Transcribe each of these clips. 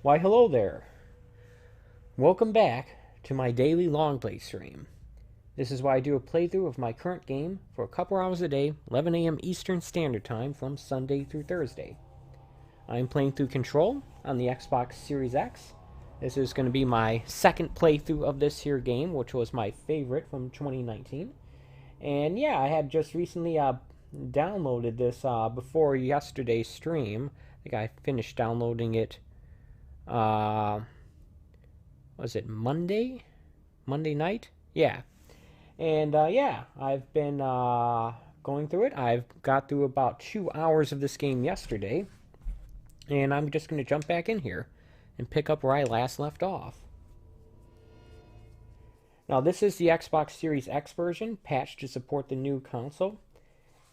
Why, hello there. Welcome back to my daily long play stream. This is why I do a playthrough of my current game for a couple hours a day, 11 a.m. Eastern Standard Time from Sunday through Thursday. I am playing through Control on the Xbox Series X. This is going to be my second playthrough of this here game, which was my favorite from 2019. And yeah, I had just recently downloaded this before yesterday's stream. I think I finished downloading it uh, was it Monday? Monday night? Yeah. And yeah, I've been going through it. I've got through about 2 hours of this game yesterday. And I'm just going to jump back in here and pick up where I last left off. Now, this is the Xbox Series X version, patched to support the new console.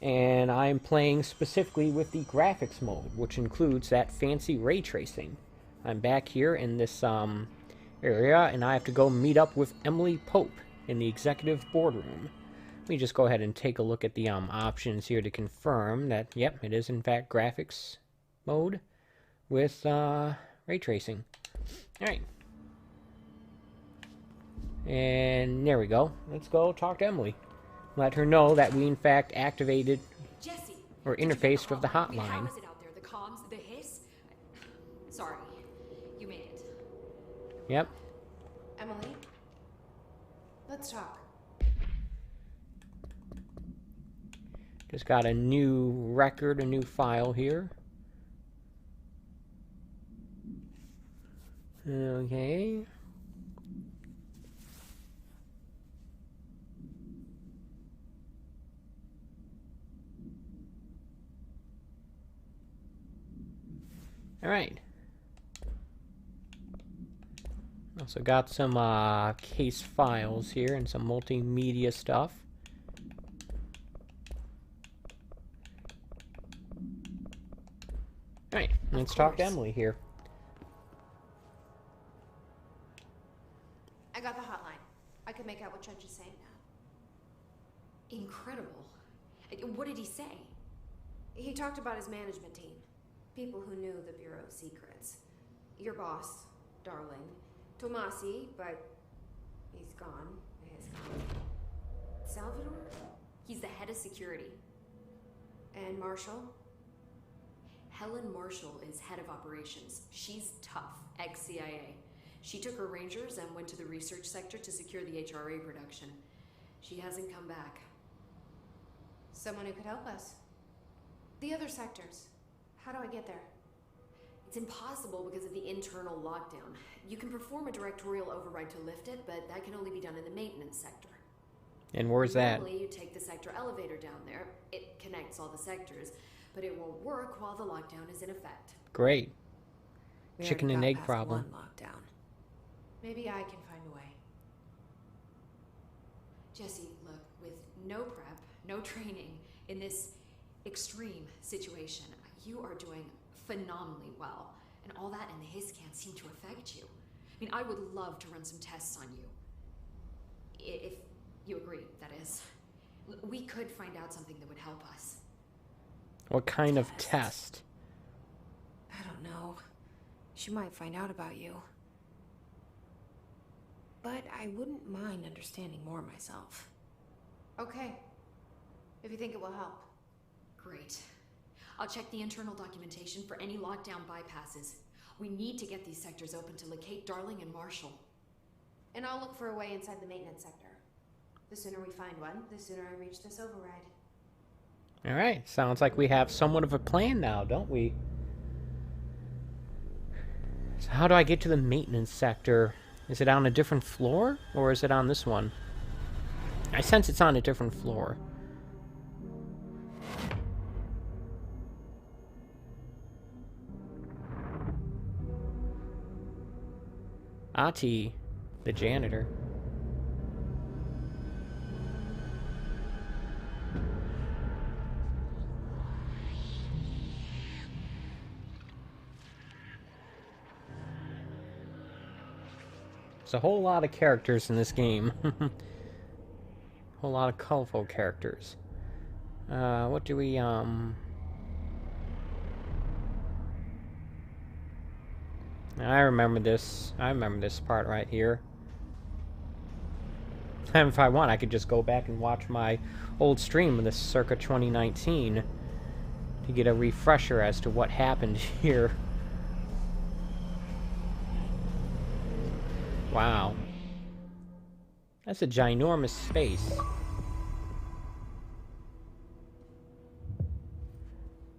And I'm playing specifically with the graphics mode, which includes that fancy ray tracing. I'm back here in this area, and I have to go meet up with Emily Pope in the executive boardroom. Let me just go ahead and take a look at the options here to confirm that, yep, it is in fact graphics mode with ray tracing. Alright. And there we go. Let's go talk to Emily. Let her know that we in fact activated Jesse, or interfaced with the hotline. how is it out there? The comms, the hiss? Sorry, you made it. Yep. Emily, let's talk. Just got a new record, a new file here. Okay. Alright. Also got some case files here and some multimedia stuff. Alright, let's talk to Emily here. I got the hotline. I can make out what Judge is saying now. Incredible. What did he say? He talked about his management team. People who knew the Bureau's secrets. Your boss, Darling. Tomasi, but he's gone. He's gone. Salvador? He's the head of security. And Marshall? Helen Marshall is head of operations. She's tough, ex-CIA. She took her rangers and went to the research sector to secure the HRA production. She hasn't come back. Someone who could help us. The other sectors. How do I get there? It's impossible because of the internal lockdown. You can perform a directorial override to lift it, but that can only be done in the maintenance sector. And where's that? Normally, you take the sector elevator down there. It connects all the sectors, but it won't work while the lockdown is in effect. Great. We Chicken already and got egg past problem. one lockdown. Maybe I can find a way. Jesse, look, with no prep, no training in this extreme situation, you are doing phenomenally well. And all that and the hiss can't seem to affect you. I mean, I would love to run some tests on you. If you agree, that is. We could find out something that would help us. What kind of test? I don't know. She might find out about you. But I wouldn't mind understanding more myself. Okay. If you think it will help. Great. I'll check the internal documentation for any lockdown bypasses. We need to get these sectors open to locate Darling and Marshall. And I'll look for a way inside the maintenance sector. The sooner we find one, the sooner I reach this override. Alright, sounds like we have somewhat of a plan now, don't we? So how do I get to the maintenance sector? Is it on a different floor? Or is it on this one? I sense it's on a different floor. Ati, the janitor. There's a whole lot of characters in this game. A whole lot of colorful characters. What do we, I remember this. I remember this part right here. And if I want, I could just go back and watch my old stream of this circa 2019 to get a refresher as to what happened here. Wow. That's a ginormous space.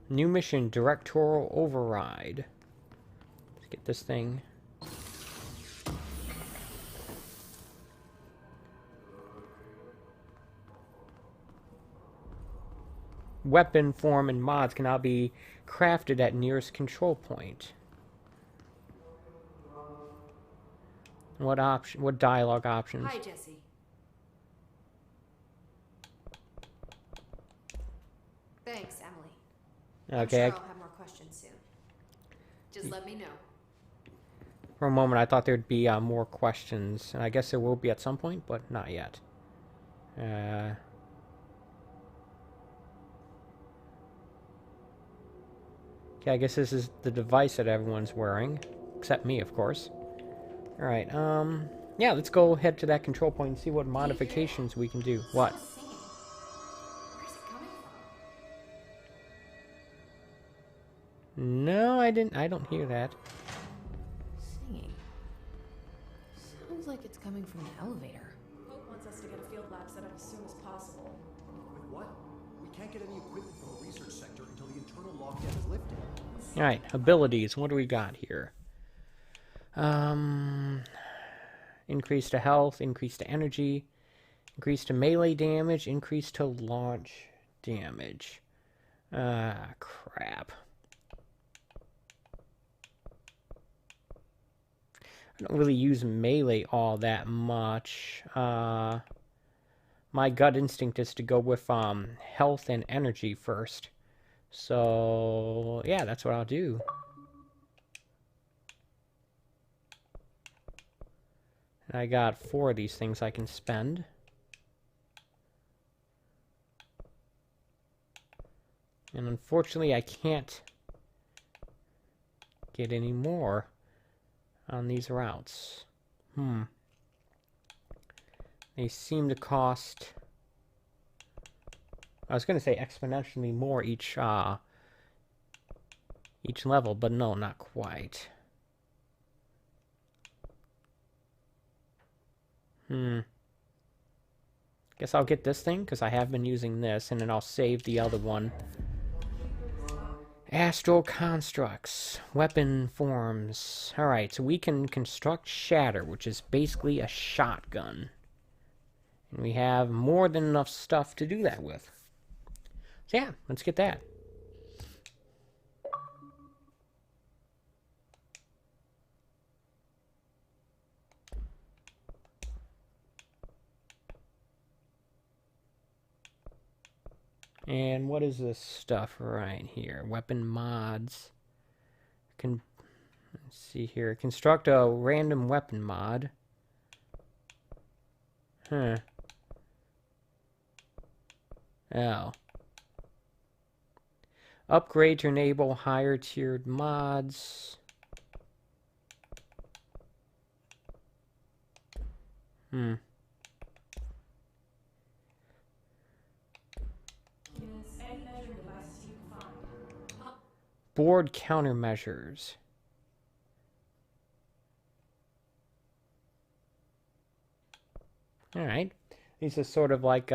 New mission, Directorial Override. Let's get this thing. Weapon form and mods can now be crafted at nearest control point. What dialogue options? Hi, Jesse. Thanks, Emily. Okay. I'm sure I'll have more questions soon. Just let me know. For a moment, I thought there'd be more questions, and I guess there will be at some point, but not yet. Okay, I guess this is the device that everyone's wearing, except me, of course. Alright, yeah, let's go head to that control point and see what modifications we can do. What? Someone's singing. Where's it coming from? No, I don't hear that. Singing. Sounds like it's coming from the elevator. Hope wants us to get a field lab set up as soon as possible. With what? We can't get any equipment from the research sector until the internal lockdown is lifted. Alright, abilities. What do we got here? Increase to health, increase to energy, increase to melee damage, increase to launch damage. Crap. I don't really use melee all that much. My gut instinct is to go with health and energy first. So, yeah, that's what I'll do. And I got 4 of these things I can spend. And unfortunately, I can't get any more on these routes. They seem to cost... I was going to say exponentially more each level, but no, not quite. Guess I'll get this thing, because I have been using this, and then I'll save the other one. Astral constructs. Weapon forms. Alright, so we can construct Shatter, which is basically a shotgun. And we have more than enough stuff to do that with. So yeah, let's get that. And what is this stuff right here? Weapon mods. Let's see here. Construct a random weapon mod. Oh. Upgrade to enable higher tiered mods. Board countermeasures. Alright. These are sort of like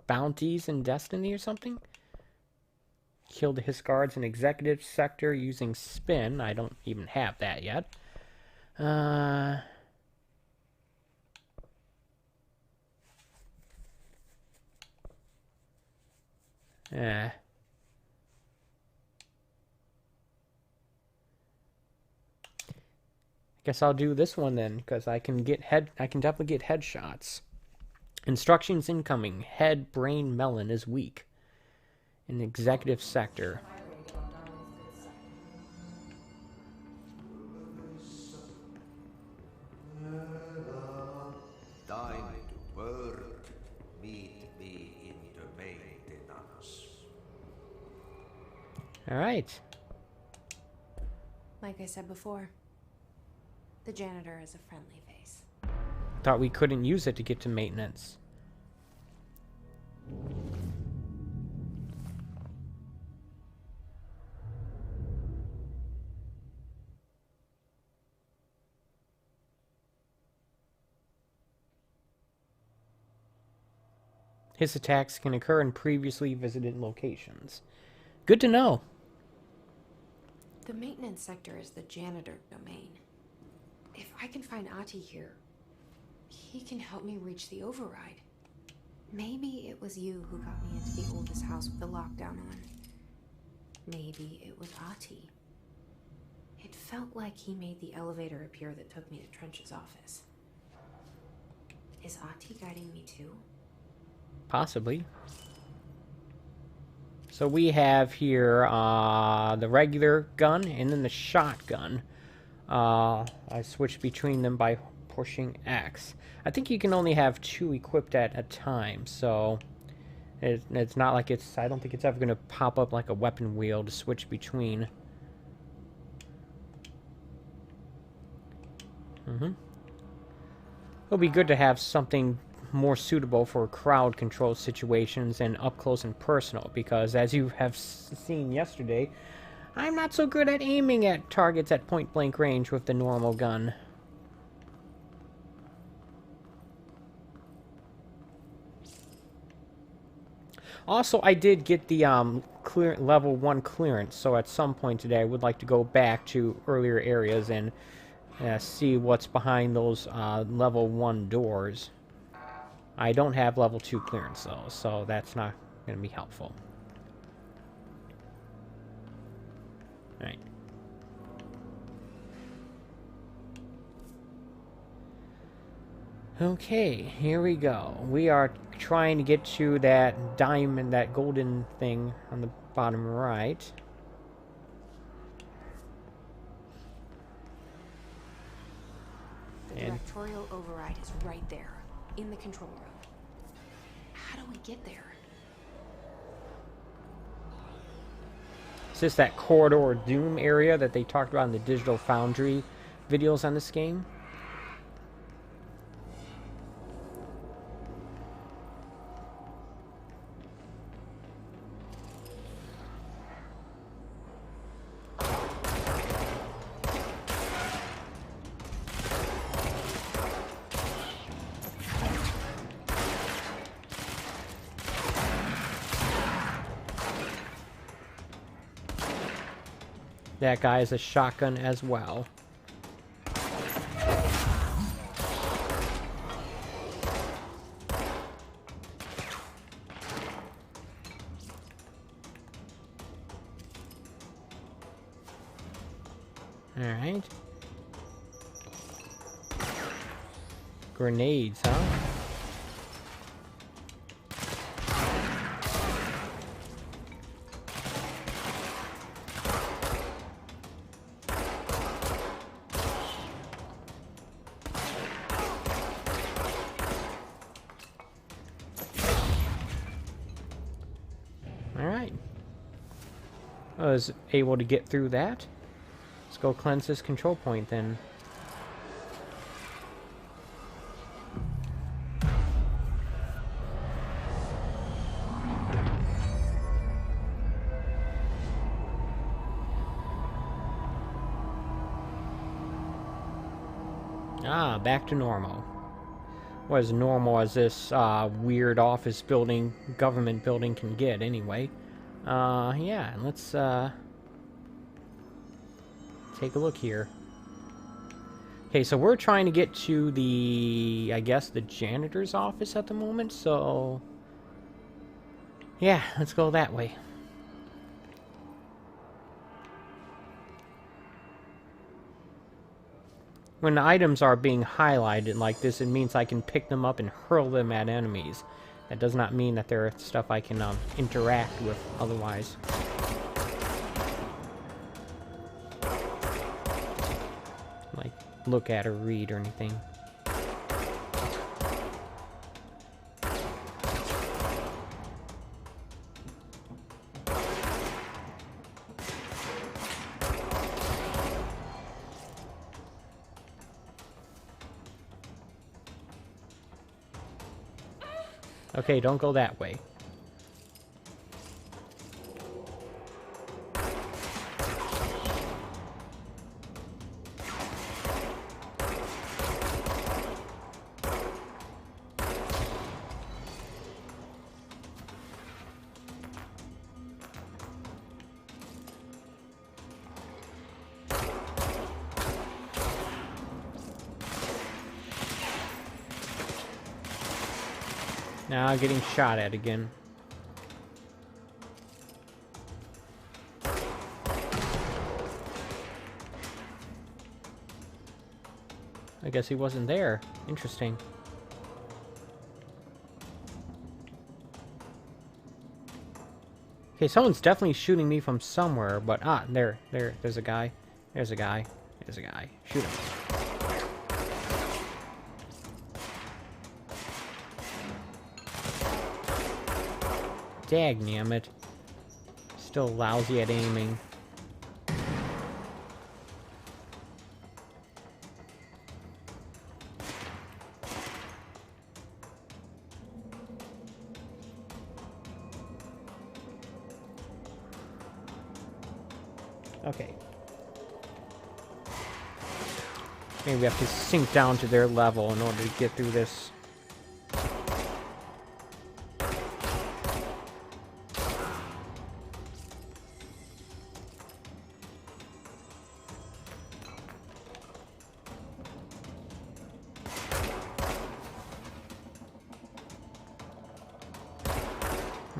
bounties in Destiny or something. Kill the Hiss guards in executive sector using spin. I don't even have that yet. Guess I'll do this one then, because I can definitely get headshots. Instructions incoming. Head brain melon is weak. In the executive sector. Time to work. Meet me in the maintenance. Alright. Like I said before, the janitor is a friendly face. Thought we couldn't use it to get to maintenance. His attacks can occur in previously visited locations. Good to know. The maintenance sector is the janitor domain. If I can find Ati here, he can help me reach the override. Maybe it was you who got me into the oldest house with the lockdown on. Maybe it was Ati. It felt like he made the elevator appear that took me to Trench's office. Is Ati guiding me too? Possibly. So we have here the regular gun and then the shotgun. I switched between them by pushing X. I think you can only have 2 equipped at a time, so it's not like it's... I don't think it's ever going to pop up like a weapon wheel to switch between. It'll be good to have something more suitable for crowd control situations and up close and personal, because as you have seen yesterday, I'm not so good at aiming at targets at point blank range with the normal gun. Also, I did get the level 1 clearance, so at some point today I would like to go back to earlier areas and see what's behind those level 1 doors. I don't have level 2 clearance though, so that's not going to be helpful. Alright. Okay, here we go. We are trying to get to that diamond, that golden thing on the bottom right. The directorial override is right there, in the control room. How do we get there? Is this that corridor of doom area that they talked about in the Digital Foundry videos on this game? That guy is a shotgun as well. Alright. Grenades, huh? Alright. I was able to get through that. Let's go cleanse this control point then. Ah, back to normal. Or as normal as this weird office building, government building can get anyway. Yeah, let's take a look here. Okay, so we're trying to get to the, I guess, the janitor's office at the moment, so... yeah, let's go that way. When items are being highlighted like this, it means I can pick them up and hurl them at enemies. That does not mean that they're stuff I can interact with otherwise. Like, look at or read or anything. Okay, don't go that way. Now I'm getting shot at again. I guess he wasn't there. Interesting. Okay, someone's definitely shooting me from somewhere, but there's a guy. There's a guy. There's a guy. Shoot him. Dagnammit. Still lousy at aiming. Okay. Maybe we have to sink down to their level in order to get through this.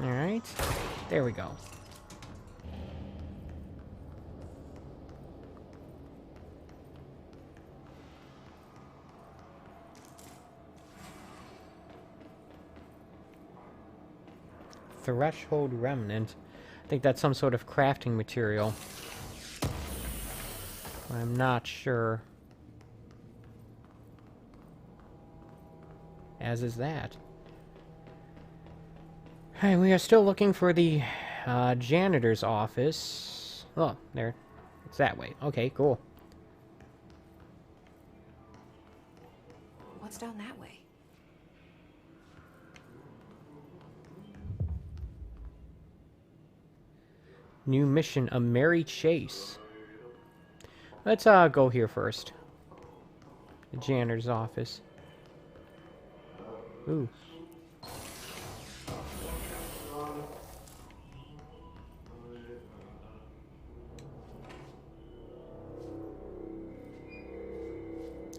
Alright. There we go. Threshold remnant. I think that's some sort of crafting material. I'm not sure. As is that. Alright, we are still looking for the janitor's office. Oh, there. It's that way. Okay, cool. What's down that way? New mission, a merry chase. Let's go here first. The janitor's office. Ooh.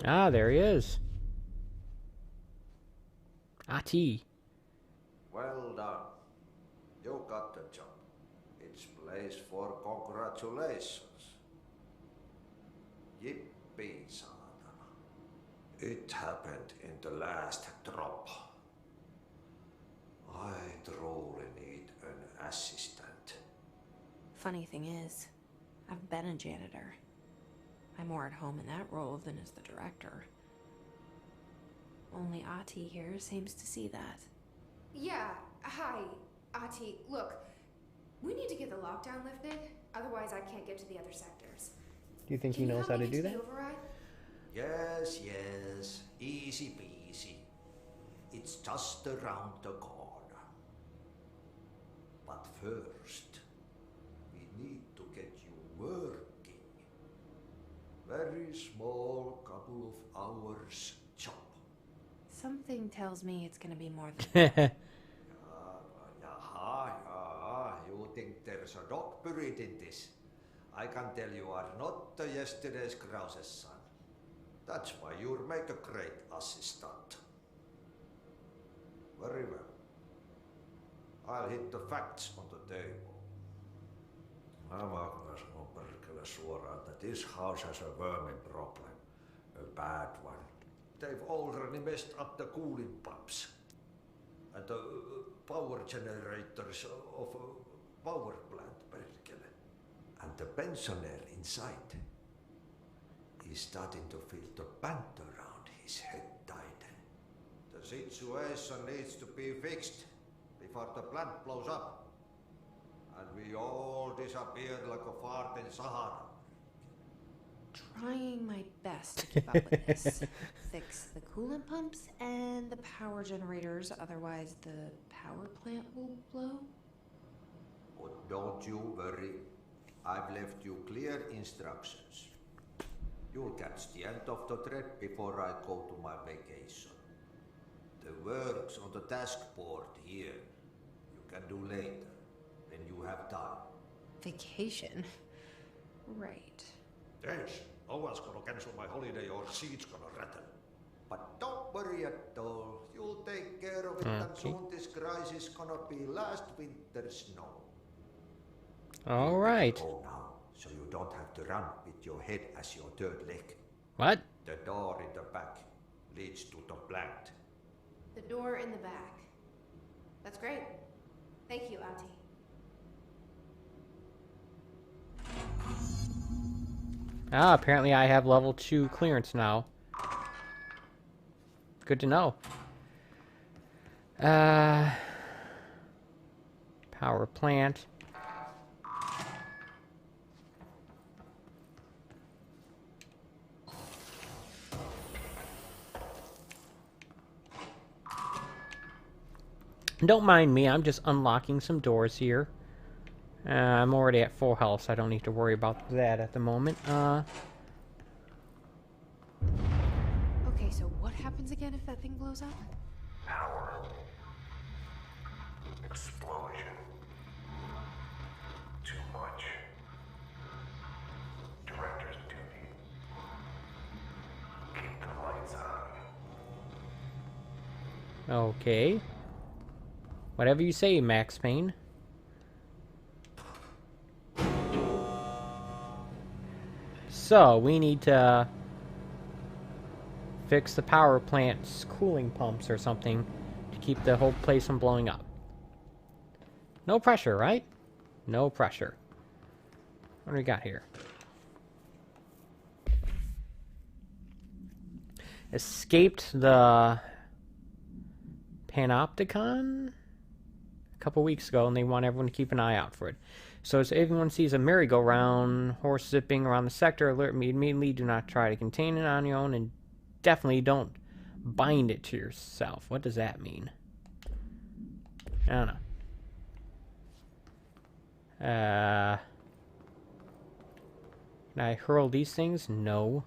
Ah, there he is. Ati. Well done. You got the job. It's place for congratulations. Yippee, saatana. It happened in the last drop. I truly need an assistant. Funny thing is, I've been a janitor. I'm more at home in that role than as the director. Only Ati here seems to see that. Yeah, hi, Ati. Look, we need to get the lockdown lifted, otherwise I can't get to the other sectors. Do you think he knows how to do that? Yes, yes. Easy peasy. It's just around the corner. But first, we need to get you working. Very small, couple of hours job. Something tells me it's gonna be more than Jaha, you think there's a dog buried in this? I can tell you are not yesterday's Krause's son. That's why you'll make a great assistant. Very well. I'll hit the facts on the table. Avakas on perkele suoraan, that this house has a vermin problem. A bad one. They've already messed up the cooling pumps. And the power generators of a power plant, perkele. And the pensioner inside is starting to feel the band around his head tighten. The situation needs to be fixed before the plant blows up. And we all disappear like a fart in Sahara. trying my best to keep up with this. Fix the coolant pumps and the power generators, otherwise the power plant will blow. But don't you worry. I've left you clear instructions. You'll catch the end of the thread before I go to my vacation. The work's on the task board here. You can do later, when you have time. Vacation? Right. Yes, no one's gonna cancel my holiday or seat's gonna rattle. But don't worry at all. You'll take care of it, and soon this crisis gonna be last winter's snow. All right. Go now, so you don't have to run with your head as your third leg. What? The door in the back leads to the plant. The door in the back. That's great. Thank you, Auntie. Ah, apparently I have level 2 clearance now. Good to know. Power plant. Don't mind me, I'm just unlocking some doors here. I'm already at full health, so I don't need to worry about that at the moment. Okay, so what happens again if that thing blows up? Power. Explosion. Too much. Director's duty. Keep the lights on. Okay. Whatever you say, Max Payne. So, we need to fix the power plant's cooling pumps or something to keep the whole place from blowing up. No pressure, right? No pressure. What do we got here? Escaped the Panopticon a couple weeks ago, and they want everyone to keep an eye out for it. So as everyone sees a merry-go-round horse zipping around the sector, alert me immediately. Do not try to contain it on your own, and definitely don't bind it to yourself. What does that mean? I don't know. Can I hurl these things? No.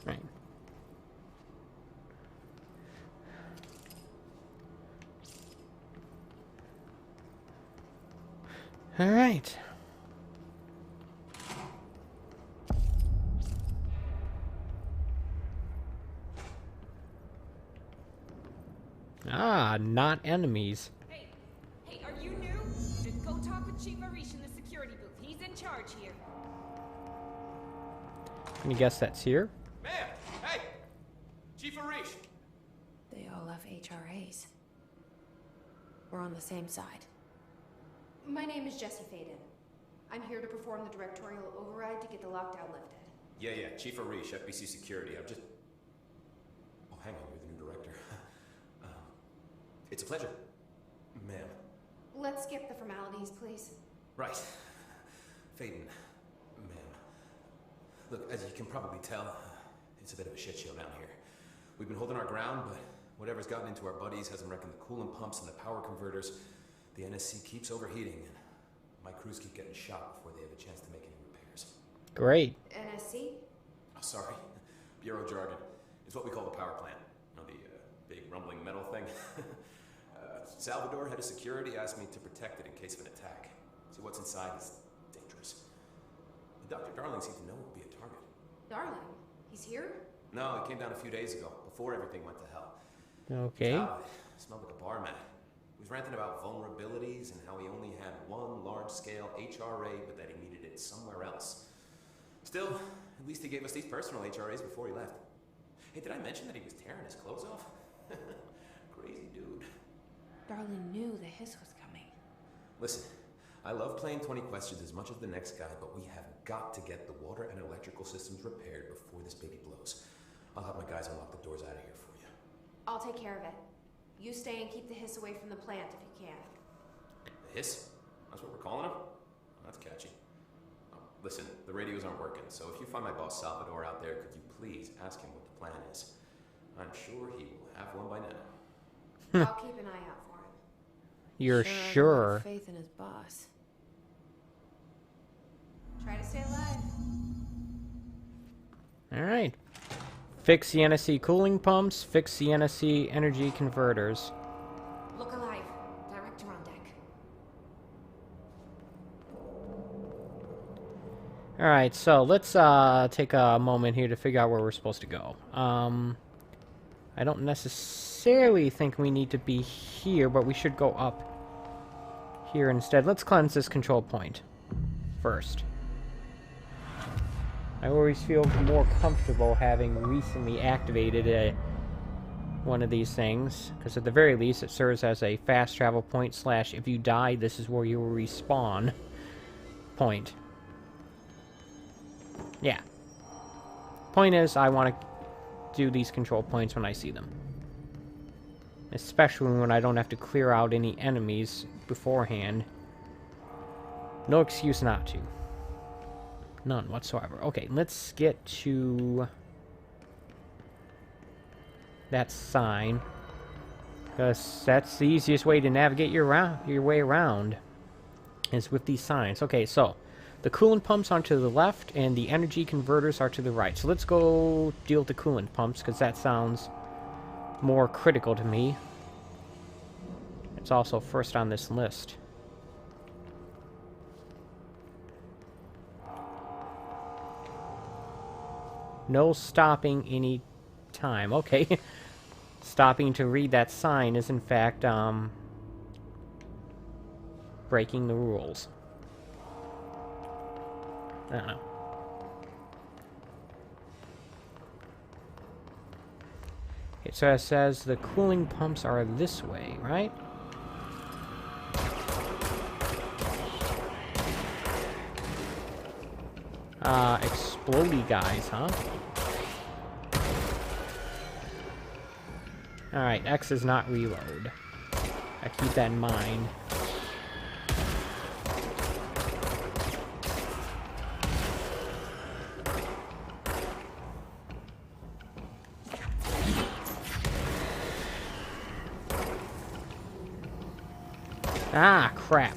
Right. All right. Ah, not enemies. Hey, are you new? Just go talk with Chief Arish in the security booth. He's in charge here. Can you guess that's here? Man, hey! Chief Arish! They all have HRAs. We're on the same side. My name is Jesse Faden. I'm here to perform the directorial override to get the lockdown lifted. Yeah, Chief Arish, FBC Security. I'm just... Oh, hang on, you're the new director. It's a pleasure, ma'am. Let's skip the formalities, please. Right. Faden, ma'am. Look, as you can probably tell, it's a bit of a shit show down here. We've been holding our ground, but whatever's gotten into our buddies has them wrecking the coolant pumps and the power converters. The NSC keeps overheating, and my crews keep getting shot before they have a chance to make any repairs. Great. NSC? Oh, sorry. Bureau jargon. It's what we call the power plant. You know, the big rumbling metal thing? Salvador, head of security, asked me to protect it in case of an attack. See, what's inside is dangerous. Dr. Darling seemed to know it would be a target. Darling? He's here? No, he came down a few days ago, before everything went to hell. Okay. Smelled like a barman. He was ranting about vulnerabilities and how he only had one large-scale HRA, but that he needed it somewhere else. Still, at least he gave us these personal HRAs before he left. Hey, did I mention that he was tearing his clothes off? Crazy dude. Darling knew the hiss was coming. Listen, I love playing 20 questions as much as the next guy, but we have got to get the water and electrical systems repaired before this baby blows. I'll have my guys unlock the doors out of here for you. I'll take care of it. You stay and keep the hiss away from the plant if you can. The hiss? That's what we're calling him? That's catchy. Listen, the radios aren't working, so if you find my boss Salvador out there, could you please ask him what the plan is? I'm sure he will have one by now. I'll keep an eye out for him. You're I have sure? faith in his boss. Try to stay alive. Alright. Fix the NSC cooling pumps, fix the NSC energy converters. Look alive. Director on deck. Alright, so let's take a moment here to figure out where we're supposed to go. I don't necessarily think we need to be here, but we should go up here instead. Let's cleanse this control point first. I always feel more comfortable having recently activated one of these things, because at the very least it serves as a fast travel point / if you die, this is where you will respawn point. Yeah. Point is, I want to do these control points when I see them. Especially when I don't have to clear out any enemies beforehand. No excuse not to. None whatsoever. Okay, let's get to that sign, because that's the easiest way to navigate your way around, is with these signs. Okay, so the coolant pumps are to the left, and the energy converters are to the right. So let's go deal with the coolant pumps, because that sounds more critical to me. It's also first on this list. No stopping any time. Okay. Stopping to read that sign is in fact breaking the rules. I don't know. Okay, so it says the cooling pumps are this way, right? Explodey guys, huh? Alright, X is not reload. I keep that in mind. Ah, crap.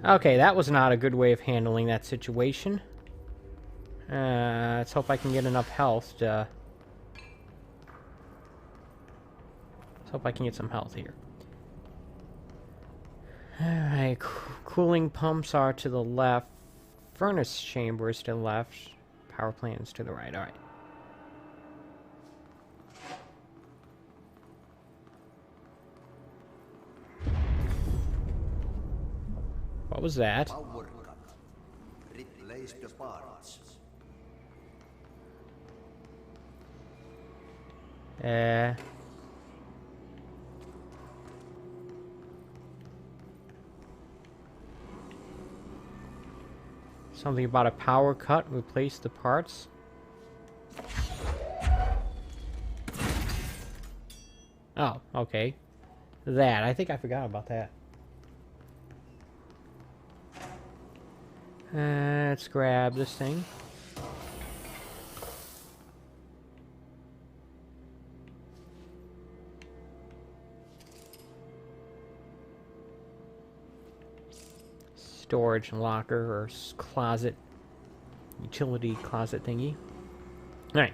Okay, that was not a good way of handling that situation. Let's hope I can get enough health to... Let's hope I can get some health here. Alright, cooling pumps are to the left. Furnace chamber is to the left. Power plant is to the right. Alright. What was that? Power cut. Replace the parts. Something about a power cut. Replace the parts. Oh, okay. That. I think I forgot about that. Let's grab this thing. Storage locker or closet, utility closet thingy. All right.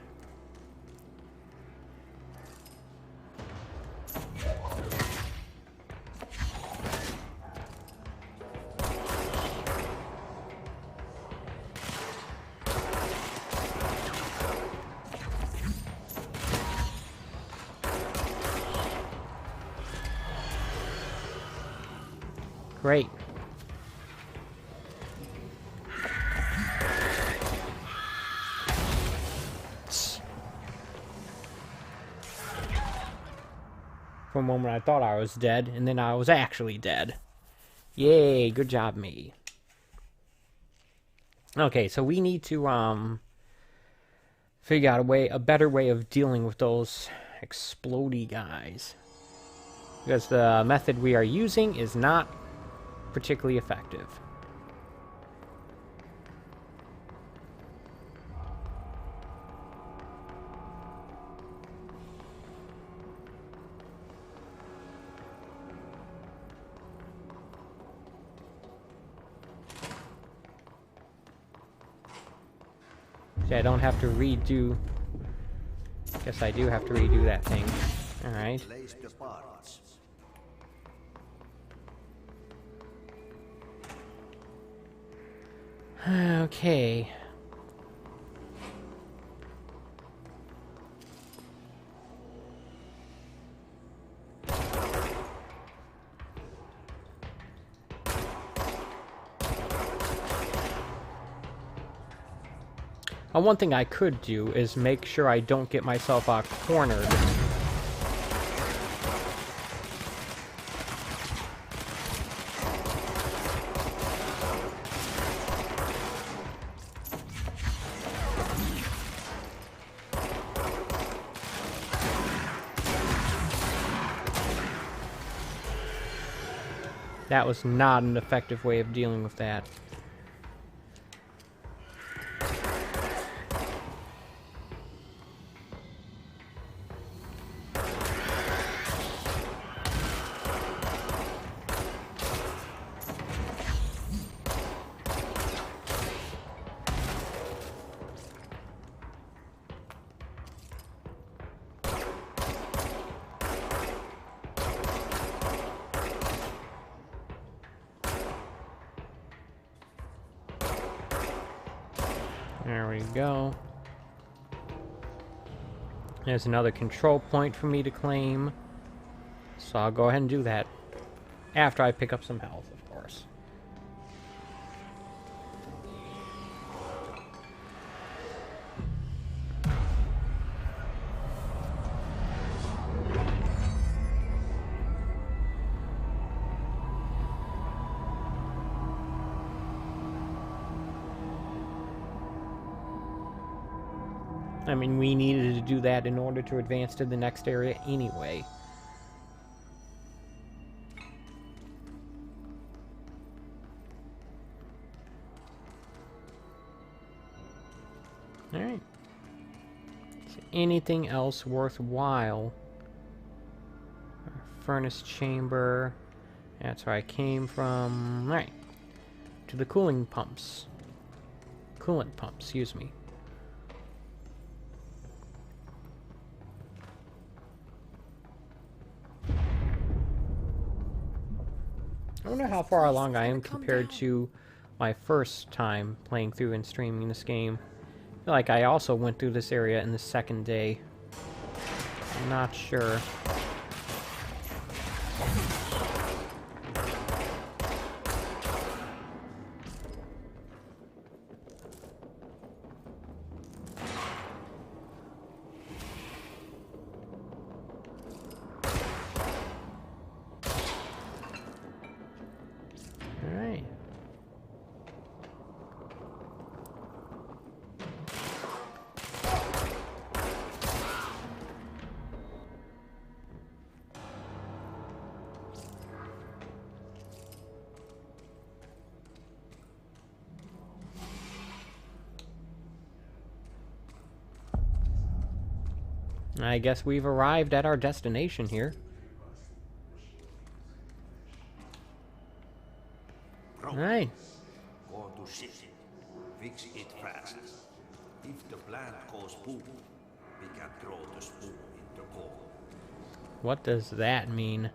Great. For a moment I thought I was dead, and then I was actually dead. Yay, good job me. Okay, so we need to figure out a better way of dealing with those explodey guys. Because the method we are using is not particularly effective. See, I don't have to redo... Guess I do have to redo that thing. Alright. Place the parts. Okay. One thing I could do is make sure I don't get myself cornered. That was not an effective way of dealing with that. There we go. There's another control point for me to claim. So I'll go ahead and do that. After I pick up some health, of course. I mean, we needed to do that in order to advance to the next area anyway. Alright. Is anything else worthwhile? Furnace chamber. That's where I came from. Alright. To the cooling pumps. Coolant pumps, excuse me. I wonder how far along I am compared to my first time playing through and streaming this game. I feel like I also went through this area in the second day. I'm not sure. Alright. I guess we've arrived at our destination here. Alright. Go to ship. Fix it fast. If the plant goes boom, we can throw the spoon in the coal. What does that mean?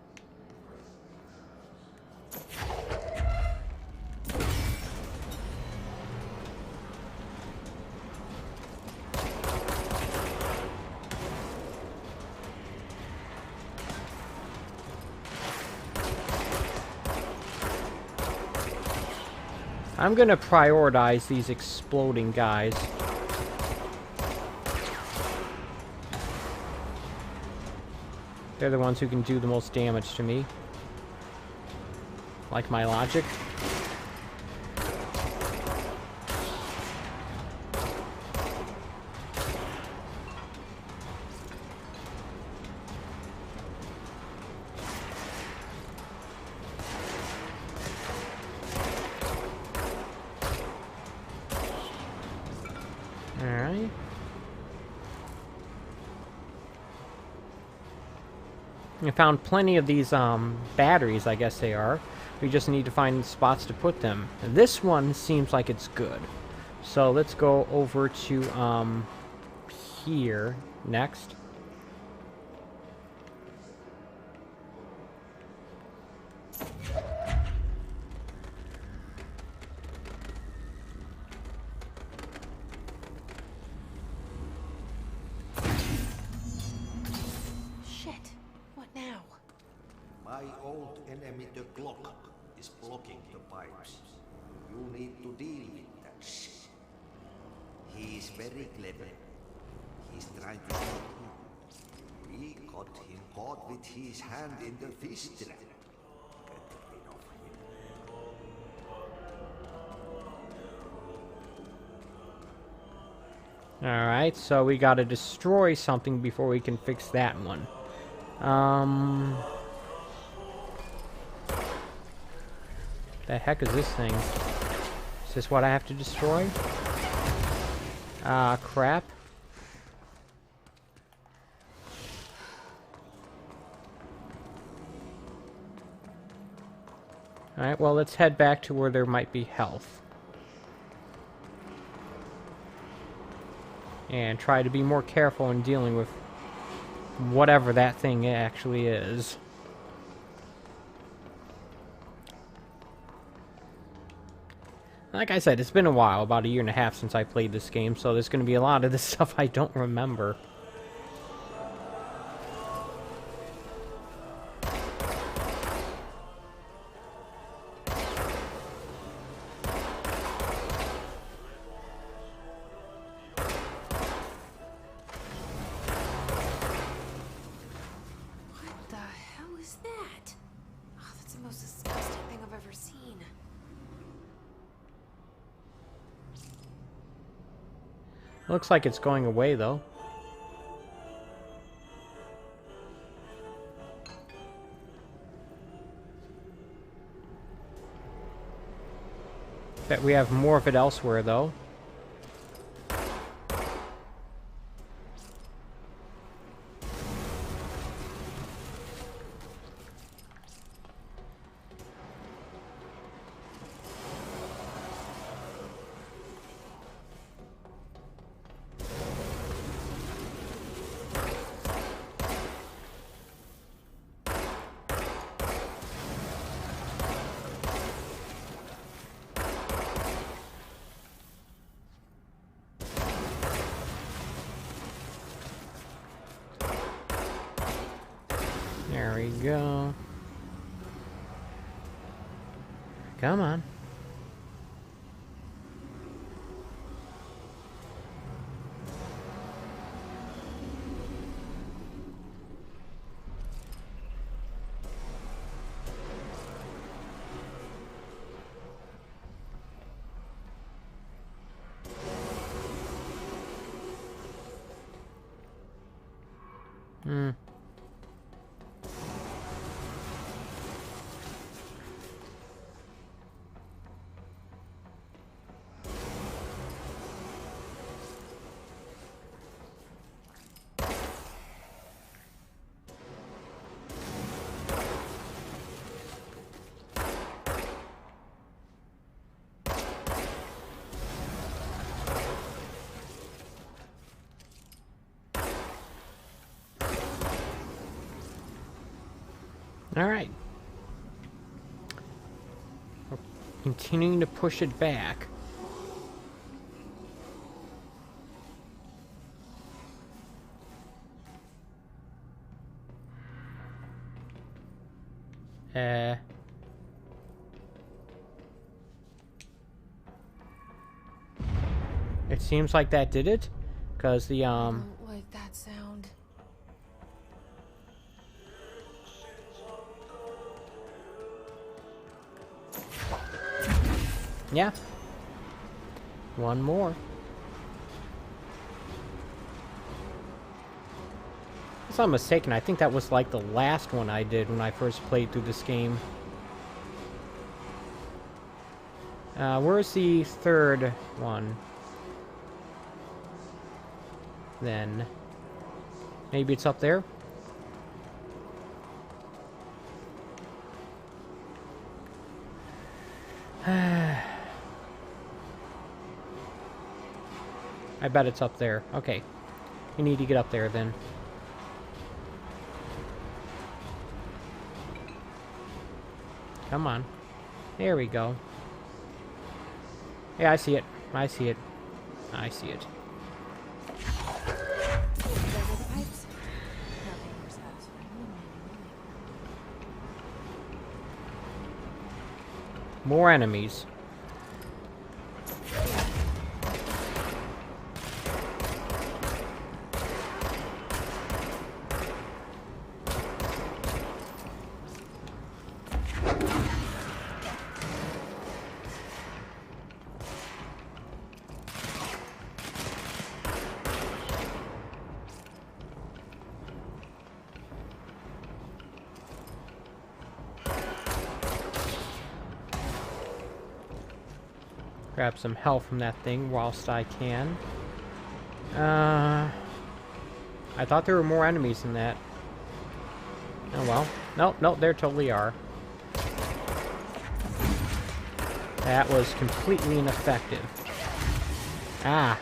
I'm gonna prioritize these exploding guys. They're the ones who can do the most damage to me. Like my logic. Alright. I found plenty of these batteries, I guess they are. We just need to find spots to put them. And this one seems like it's good. So let's go over to here next. Shit. What now? My old enemy, the clock, is blocking the pipes. You need to deal with that shit. He is very clever. He's trying to stop you. We got him caught with his hand in the fish trap. Get rid of him. Alright, so we gotta destroy something before we can fix that one. The heck is this thing? Is this what I have to destroy? Ah, crap. Alright, well, let's head back to where there might be health. And try to be more careful in dealing with whatever that thing actually is. Like I said, it's been a while, about 1.5 years since I played this game, so there's going to be a lot of this stuff I don't remember. What the hell is that? Oh, that's the most disgusting thing I've ever seen. Looks like it's going away, though. Bet we have more of it elsewhere, though. There we go. Come on. Alright. We're continuing to push it back. It seems like that did it, because the I don't like that sound. Yeah. One more. If I'm mistaken, I think that was like the last one I did when I first played through this game. Where's the third one? Then maybe it's up there? I bet it's up there. Okay. You need to get up there then. Come on. There we go. Yeah, I see it. I see it. I see it. More enemies. Grab some health from that thing whilst I can. I thought there were more enemies than that. Oh well. Nope, nope, there totally are. That was completely ineffective. Ah.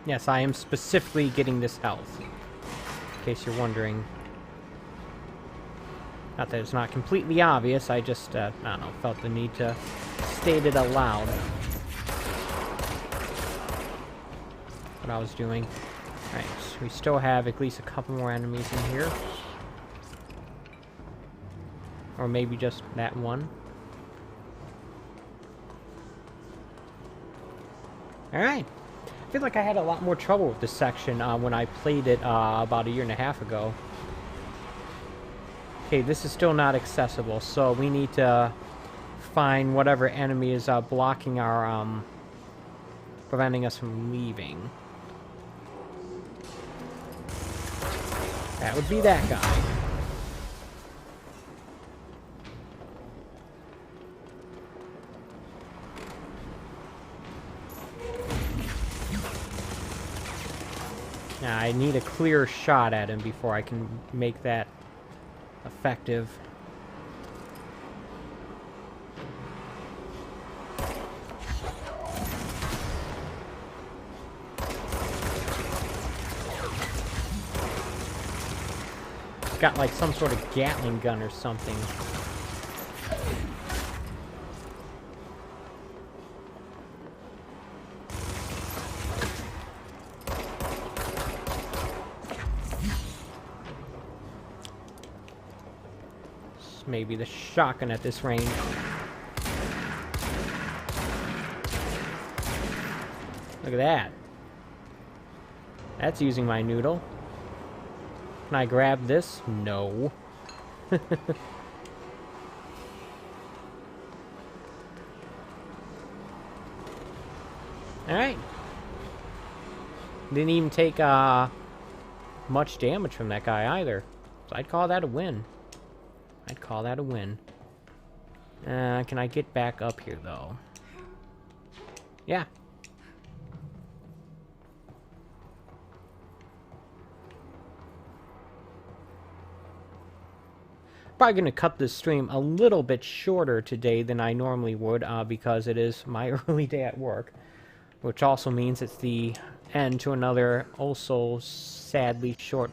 Yes, I am specifically getting this health. In case you're wondering. Not that it's not completely obvious, I just, I don't know, felt the need to state it aloud. What I was doing. Alright, so we still have at least a couple more enemies in here. Or maybe just that one. Alright. I feel like I had a lot more trouble with this section when I played it about a year and a half ago. Okay, this is still not accessible, so we need to find whatever enemy is blocking our, preventing us from leaving. That would be that guy. Now, I need a clear shot at him before I can make that effective. It's got like some sort of Gatling gun or something. Maybe the shotgun at this range. Look at that. That's using my noodle. Can I grab this? No. Alright. Didn't even take much damage from that guy either. So I'd call that a win. I'd call that a win. Can I get back up here, though? Yeah. Probably going to cut this stream a little bit shorter today than I normally would, because it is my early day at work. Which also means it's the end to another also sadly short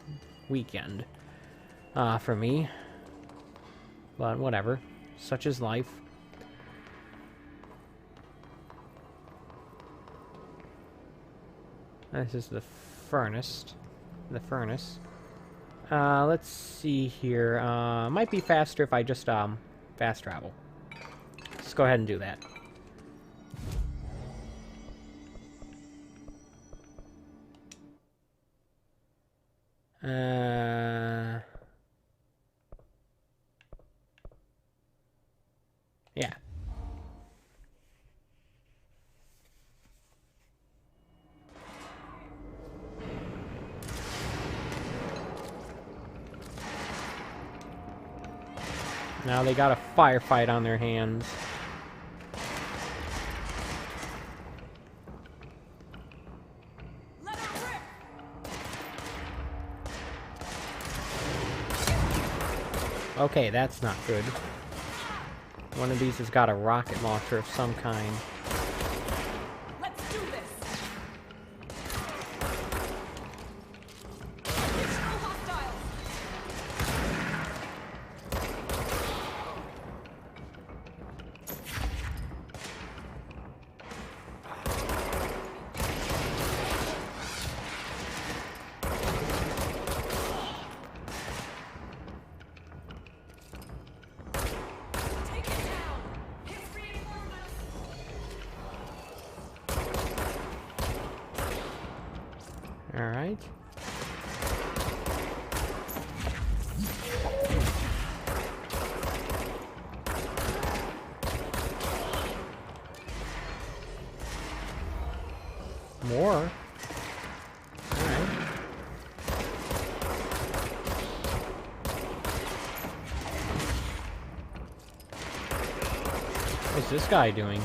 weekend for me. But whatever. Such is life. This is the furnace. The furnace. Let's see here. Might be faster if I just fast travel. let's go ahead and do that. Yeah. Now they got a firefight on their hands. Let her rip! Okay, that's not good. One of these has got a rocket launcher of some kind. Let's do this! Additional hostiles! Take it down! His reinforcements! Alright. More. Alright. What's this guy doing?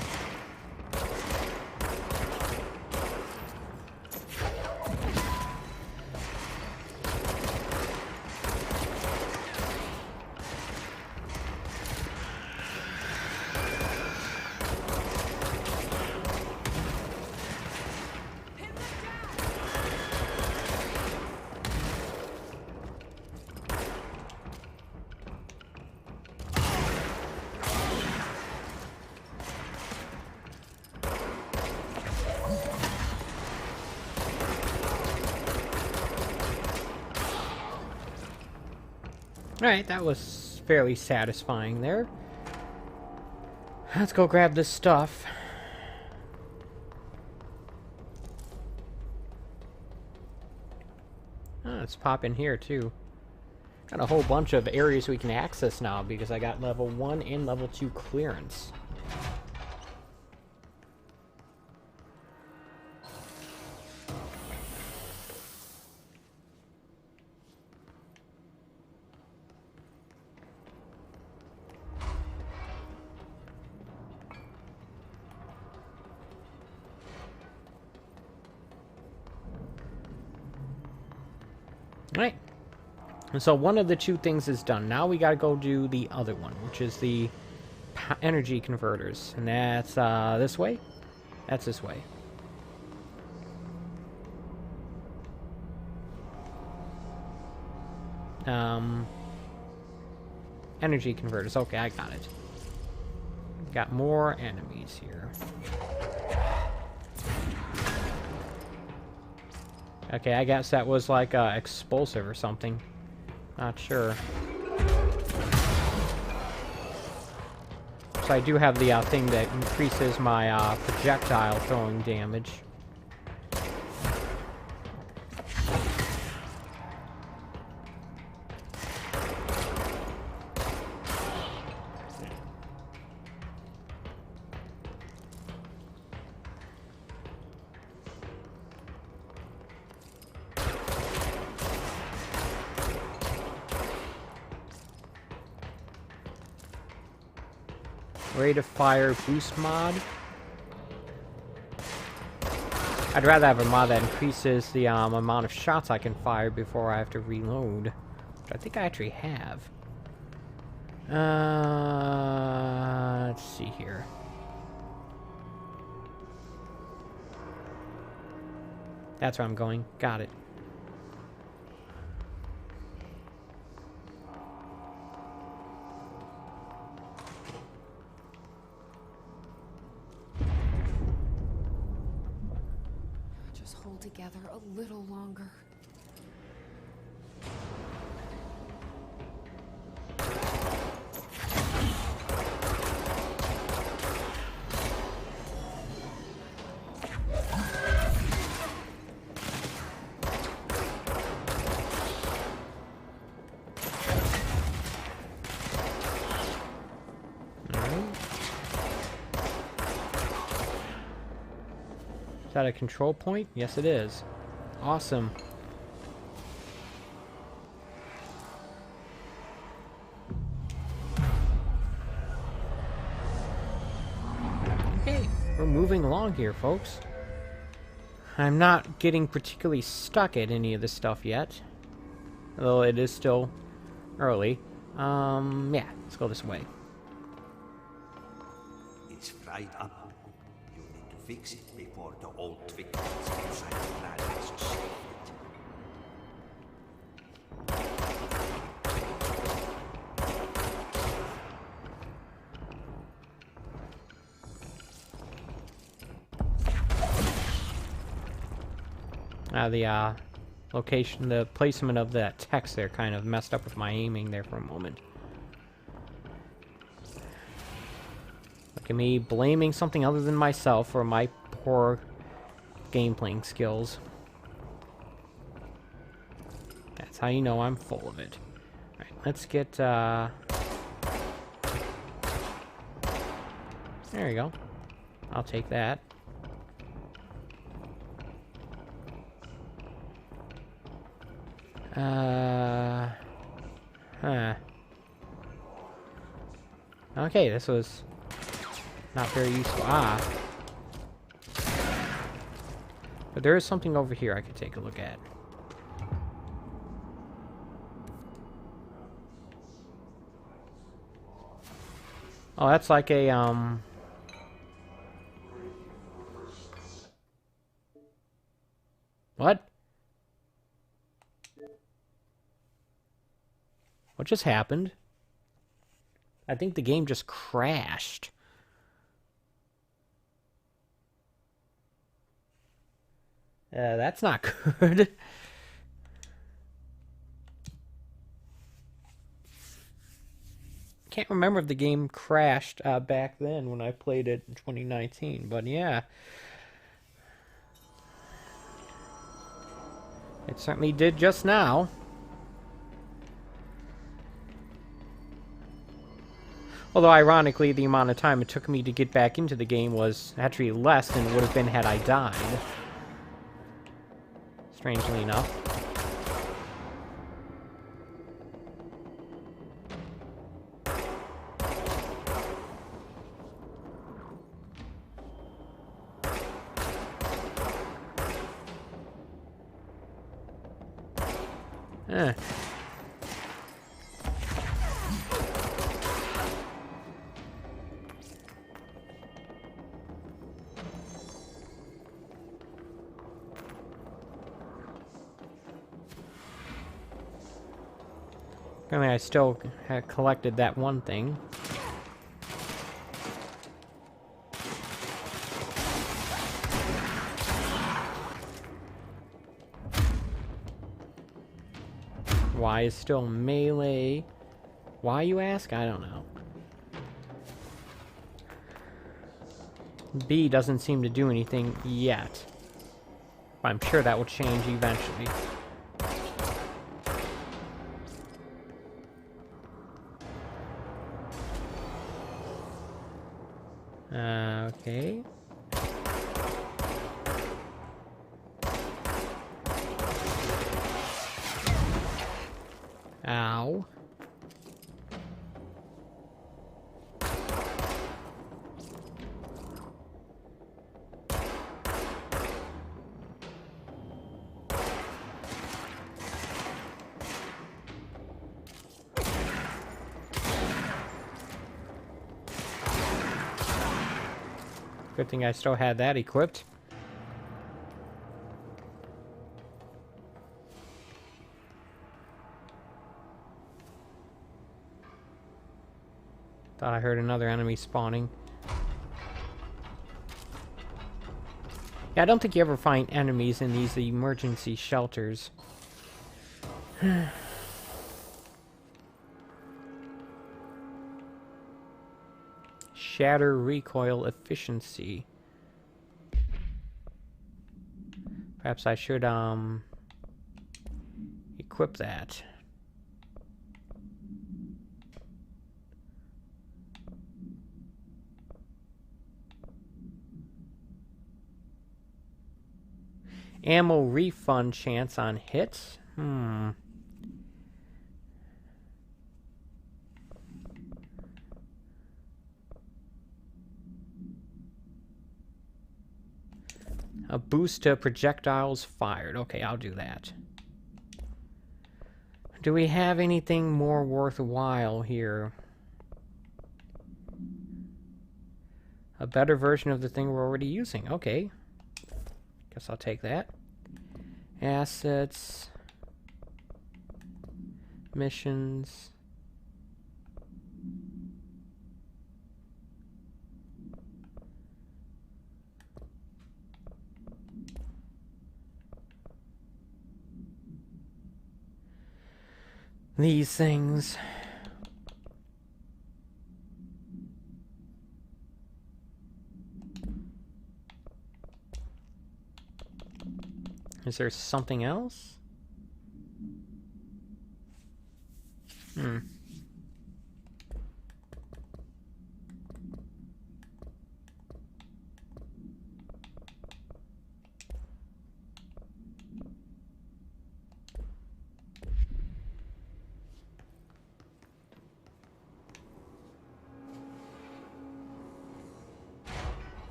Pin them down! Alright, that was fairly satisfying there. Let's go grab this stuff. Oh, let's pop in here too. Got a whole bunch of areas we can access now because I got level 1 and level 2 clearance. Alright. And so one of the two things is done. Now we gotta go do the other one, which is the energy converters. And that's this way? That's this way. Energy converters. Okay, I got it. Got more enemies here. Okay, I guess that was like explosive or something. Not sure. So I do have the thing that increases my projectile throwing damage. Rate of fire boost mod. I'd rather have a mod that increases the amount of shots I can fire before I have to reload. Which I think I actually have. Let's see here. That's where I'm going. Got it. Just hold together a little longer. that a control point? Yes, it is. Awesome. Okay, we're moving along here, folks. I'm not getting particularly stuck at any of this stuff yet. Although it is still early. Yeah, let's go this way. It's fried up. You need to fix it before the old victims inside the palace see it. The location, the placement of that text there kind of messed up with my aiming there for a moment. Look at me blaming something other than myself for my poor game playing skills. That's how you know I'm full of it. Alright, let's get, there you go. I'll take that. Huh. Okay, this was not very useful. But there is something over here I could take a look at. Oh, that's like a, What? What just happened? I think the game just crashed. That's not good. Can't remember if the game crashed back then when I played it in 2019, but yeah. It certainly did just now. Although, ironically, the amount of time it took me to get back into the game was actually less than it would have been had I died. Strangely enough. Eh. Apparently I still had collected that one thing. Why is still melee? Why, you ask? I don't know. B doesn't seem to do anything yet. I'm sure that will change eventually. Okay. Ow. Good thing I still had that equipped. Thought I heard another enemy spawning. Yeah, I don't think you ever find enemies in these emergency shelters. Shatter recoil efficiency. Perhaps I should equip that. Ammo refund chance on hits. A boost to projectiles fired. Okay, I'll do that. Do we have anything more worthwhile here? A better version of the thing we're already using. Okay. Guess I'll take that. Assets. Missions. These things. Is there something else?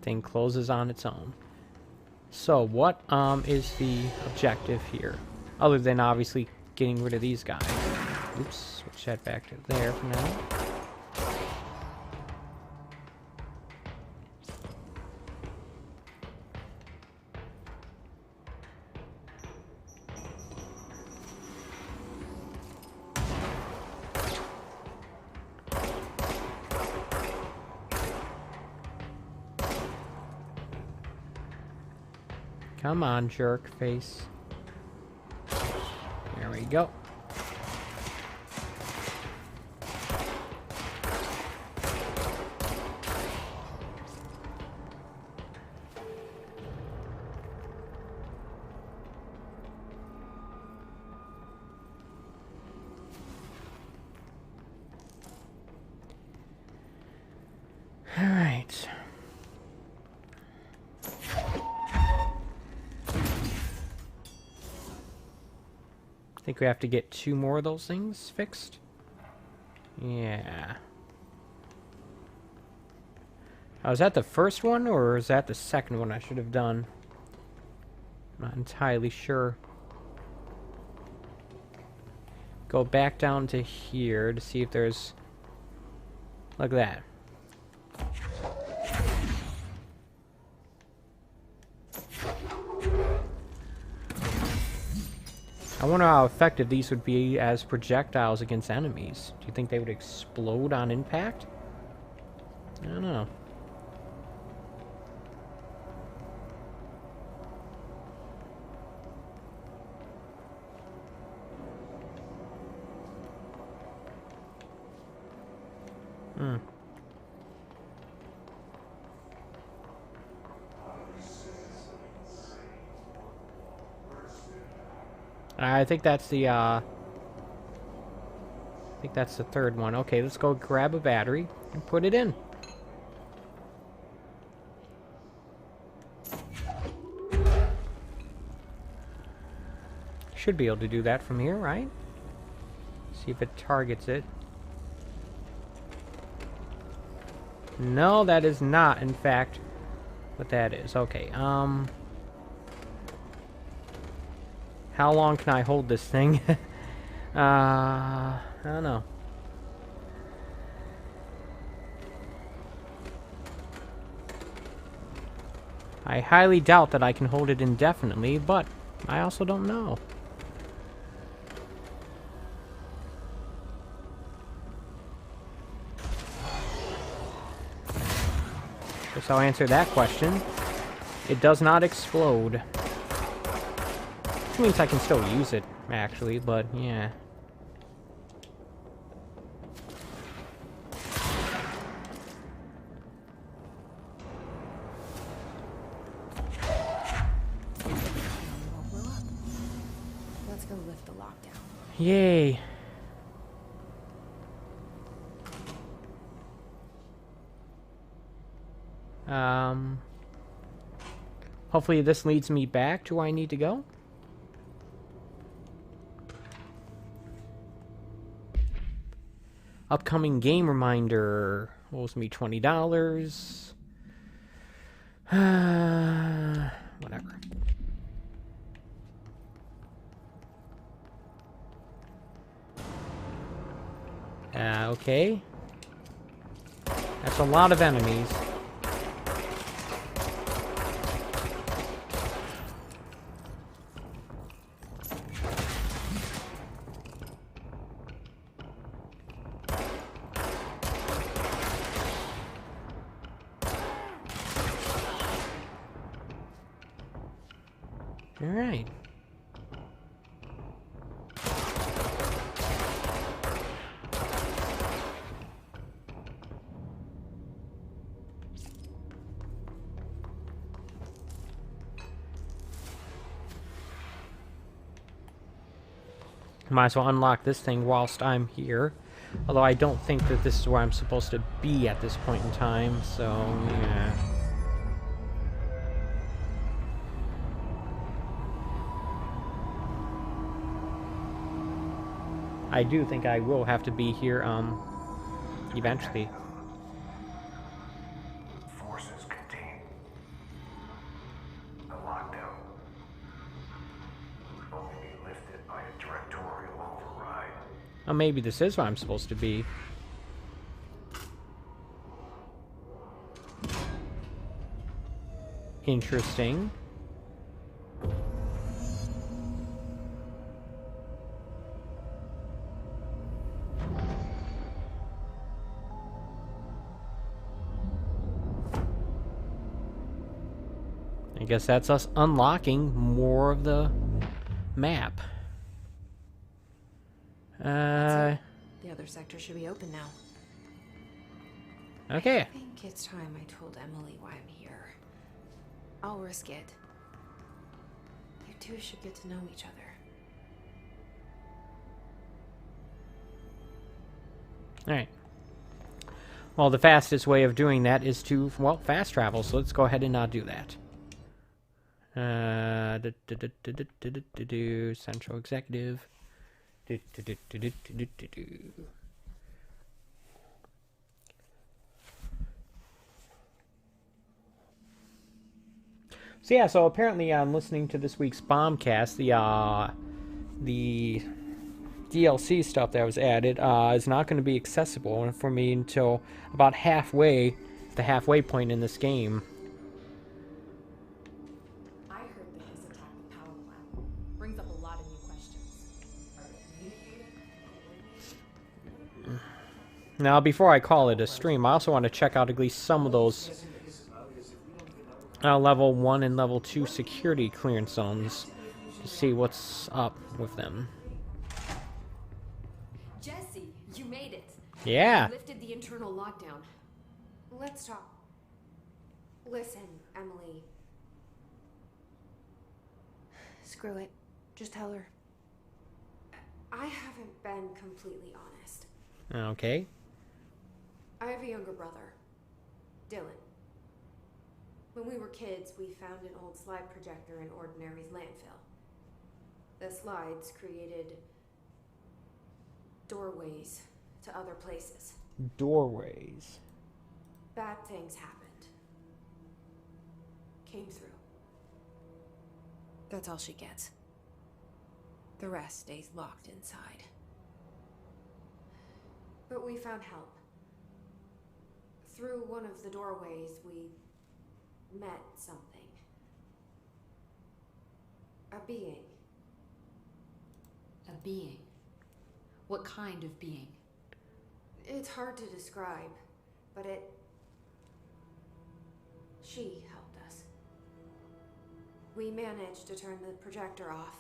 Thing closes on its own. So what is the objective here? Other than obviously getting rid of these guys. Oops, switch that back to there for now. Come on, jerk face. There we go. All right. I think we have to get 2 more of those things fixed. Yeah. Oh, is that the first one, or is that the second one I should have done? I'm not entirely sure. Go back down to here to see if there's... Look at that. I wonder how effective these would be as projectiles against enemies. Do you think they would explode on impact? I don't know. I think that's the, third one. Okay, let's go grab a battery and put it in. Should be able to do that from here, right? See if it targets it. No, that is not, in fact, what that is. Okay, how long can I hold this thing? I don't know. I highly doubt that I can hold it indefinitely, but I also don't know. Guess I'll answer that question. It does not explode. Which means I can still use it, actually, but yeah. Let's go lift the lockdown. Hopefully this leads me back to where I need to go. Upcoming game reminder owes me $20. Whatever. Okay. That's a lot of enemies. All right. Might as well unlock this thing whilst I'm here. Although I don't think that this is where I'm supposed to be at this point in time, so yeah. I do think I will have to be here, eventually. Forces contain the lockdown. Only be lifted by a directorial override. Oh, maybe this is where I'm supposed to be. Interesting. I guess that's us unlocking more of the map. The other sector should be open now. Okay. I think it's time I told Emily why I'm here. I'll risk it. You two should get to know each other. Alright. Well, the fastest way of doing that is to, well, fast travel, so let's go ahead and do that. Central Executive. So yeah, so apparently I'm listening to this week's Bombcast. The DLC stuff that was added is not going to be accessible for me until about halfway, the halfway point in this game. I heard that his attack the power plant brings up a lot of new questions. Now, before I call it a stream, I also want to check out at least some of those level 1 and level 2 security clearance zones to see what's up with them. Jesse, you made it. Yeah. You lifted the internal lockdown. Let's talk. Listen, Emily. Screw it. Just tell her. I haven't been completely honest. Okay. I have a younger brother, Dylan. When we were kids, we found an old slide projector in Ordinary's landfill. The slides created doorways to other places. Doorways. Bad things happened. Came through. That's all she gets. The rest stays locked inside. But we found help. Through one of the doorways, we met something. A being. A being. What kind of being? It's hard to describe, but she helped us. We managed to turn the projector off.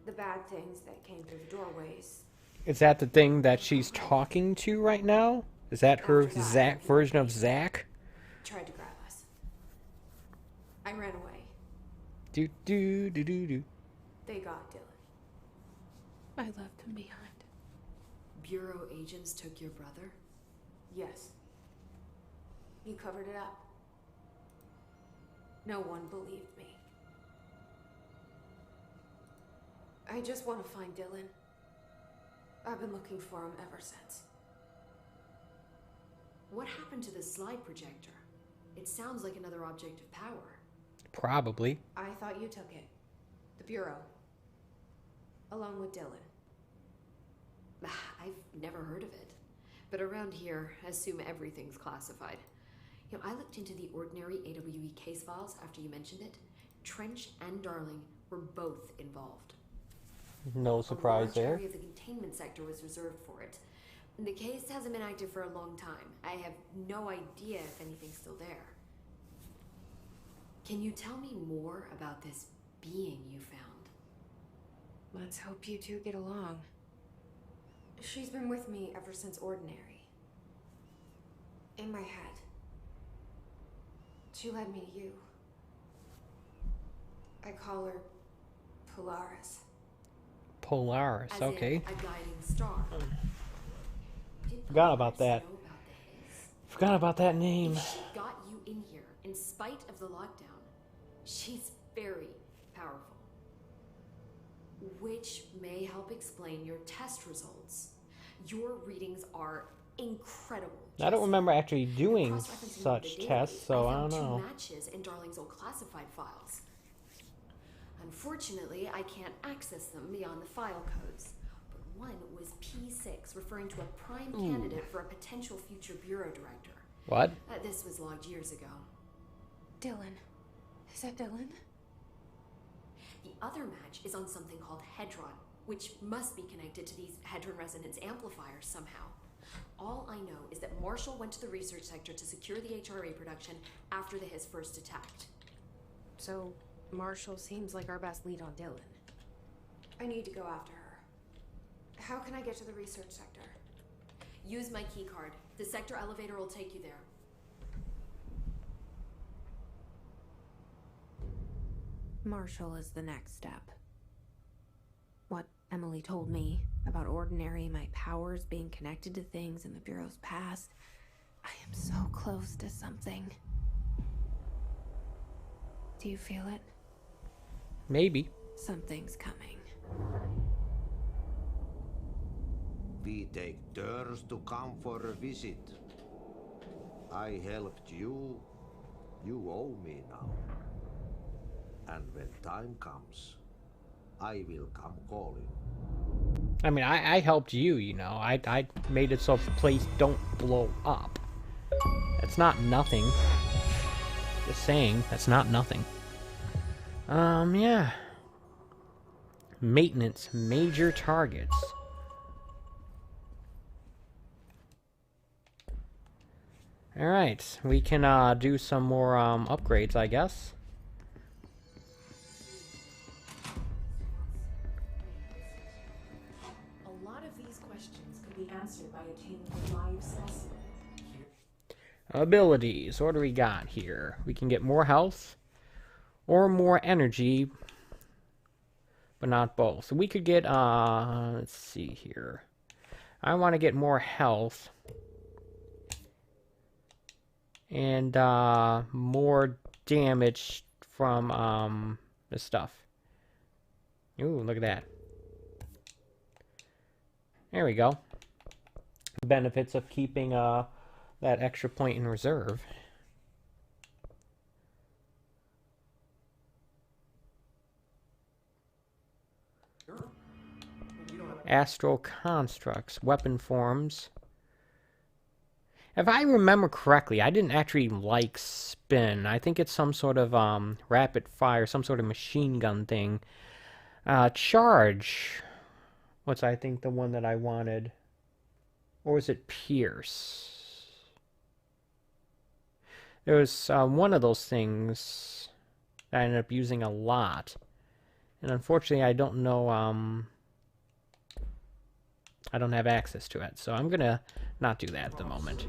The bad things that came through the doorways. Is that the thing that she's talking to right now? Is that her Zack version of Zack? Tried to grab us. I ran away. Do. They got Dylan. I left him behind. Bureau agents took your brother? Yes. You covered it up. No one believed me. I just want to find Dylan. I've been looking for him ever since. What happened to the slide projector? It sounds like another object of power. Probably. I thought you took it. The Bureau. Along with Dylan. I've never heard of it. But around here, I assume everything's classified. You know, I looked into the ordinary AWE case files after you mentioned it. Trench and Darling were both involved. No surprise there. A large area of the containment sector was reserved for it. The case hasn't been active for a long time. I have no idea if anything's still there. Can you tell me more about this being you found? Let's hope you two get along. She's been with me ever since Ordinary. In my head. She led me to you. I call her Polaris. Polaris, As okay. in a guiding star. Did Forgot about Polaris that. know about the hiss? Forgot about that name. If she got you in here in spite of the lockdown, she's very powerful. Which may help explain your test results. Your readings are incredible. I don't remember actually doing Cross-referencing with such the tests, database, so I found don't know. two matches in Darling's old classified files. Unfortunately, I can't access them beyond the file codes. But one was P6, referring to a prime candidate for a potential future bureau director. What? This was logged years ago. Dylan. Is that Dylan? The other match is on something called Hedron, which must be connected to these Hedron resonance amplifiers somehow. All I know is that Marshall went to the research sector to secure the HRA production after the hiss first attacked. So, Marshall seems like our best lead on Dylan. I need to go after her. How can I get to the research sector? Use my key card. The sector elevator will take you there. Marshall is the next step. What Emily told me about Ordinary, my powers being connected to things in the Bureau's past. I am so close to something. Do you feel it? Maybe. Something's coming. We take turns to come for a visit. I helped you. You owe me now. And when time comes, I will come calling. I mean, I helped you, you know. I made it so the place don't blow up. That's not nothing. Just saying, that's not nothing. Yeah. Maintenance, major targets. Alright, we can do some more upgrades, I guess. A lot of these questions could be answered by obtaining a live specimen. Abilities, what do we got here? We can get more health or more energy, but not both. So we could get, let's see here. I want to get more health and more damage from this stuff. Ooh, look at that. There we go. Benefits of keeping that extra point in reserve. Astral constructs, weapon forms. If I remember correctly, I didn't actually like spin. I think it's some sort of rapid fire, some sort of machine gun thing. Charge. What's I think the one that I wanted? Or was it Pierce? There was one of those things that I ended up using a lot. And unfortunately, I don't know, I don't have access to it. So I'm going to not do that at the moment.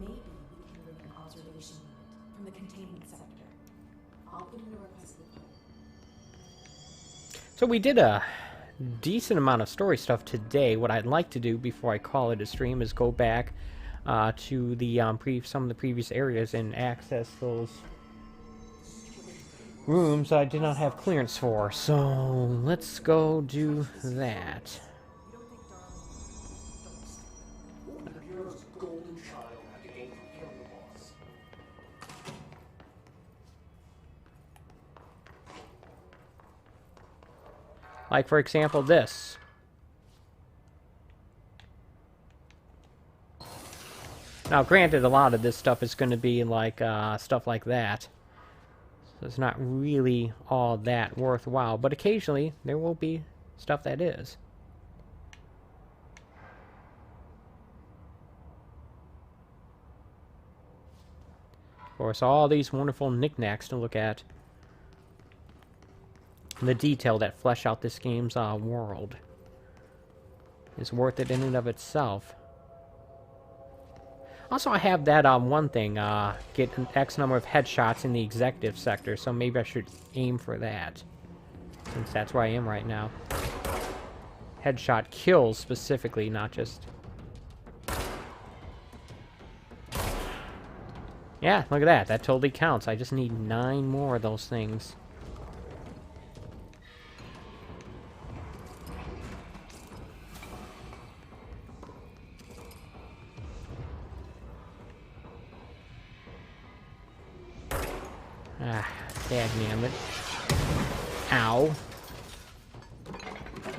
Maybe we can remove an observation unit from the containment sector. I'll put in a request report. So we did a decent amount of story stuff today. What I'd like to do before I call it a stream is go back to the some of the previous areas and access those rooms I did not have clearance for, so let's go do that. Only the Bureau's golden child had to gain from killing the boss. Like, for example, this. Now, granted, a lot of this stuff is going to be like stuff like that. So it's not really all that worthwhile, but occasionally there will be stuff that is. Of course, all these wonderful knickknacks to look at. The detail that flesh out this game's world is worth it in and of itself. Also, I have that one thing, get an X number of headshots in the executive sector, so maybe I should aim for that, since that's where I am right now. Headshot kills specifically, not just... Yeah, look at that. That totally counts. I just need 9 more of those things. Ah, dagnamit. Ow.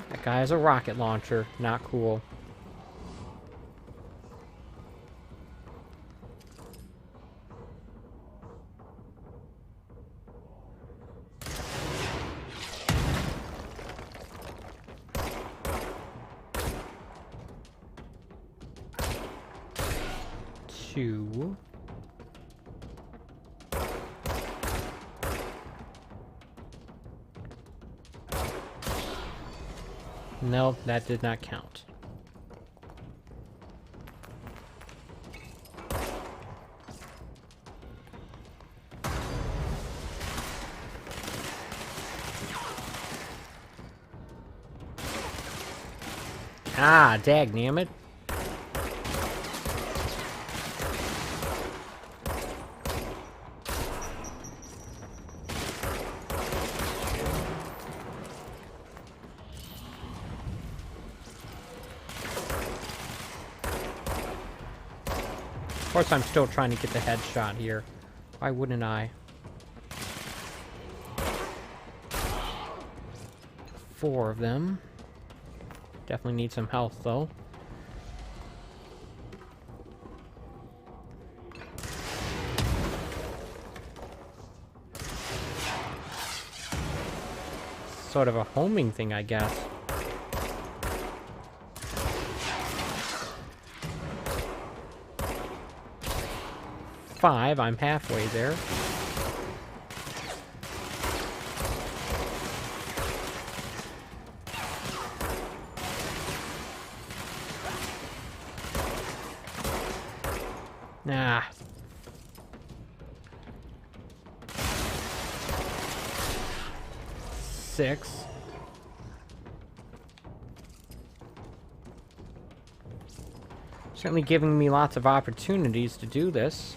That guy has a rocket launcher. Not cool. Two. No, that did not count. Ah, dagnamit. Of course, I'm still trying to get the headshot here. Why wouldn't I? 4 of them. Definitely need some health, though. Sort of a homing thing, I guess. I'm halfway there. Nah. Six. Certainly giving me lots of opportunities to do this.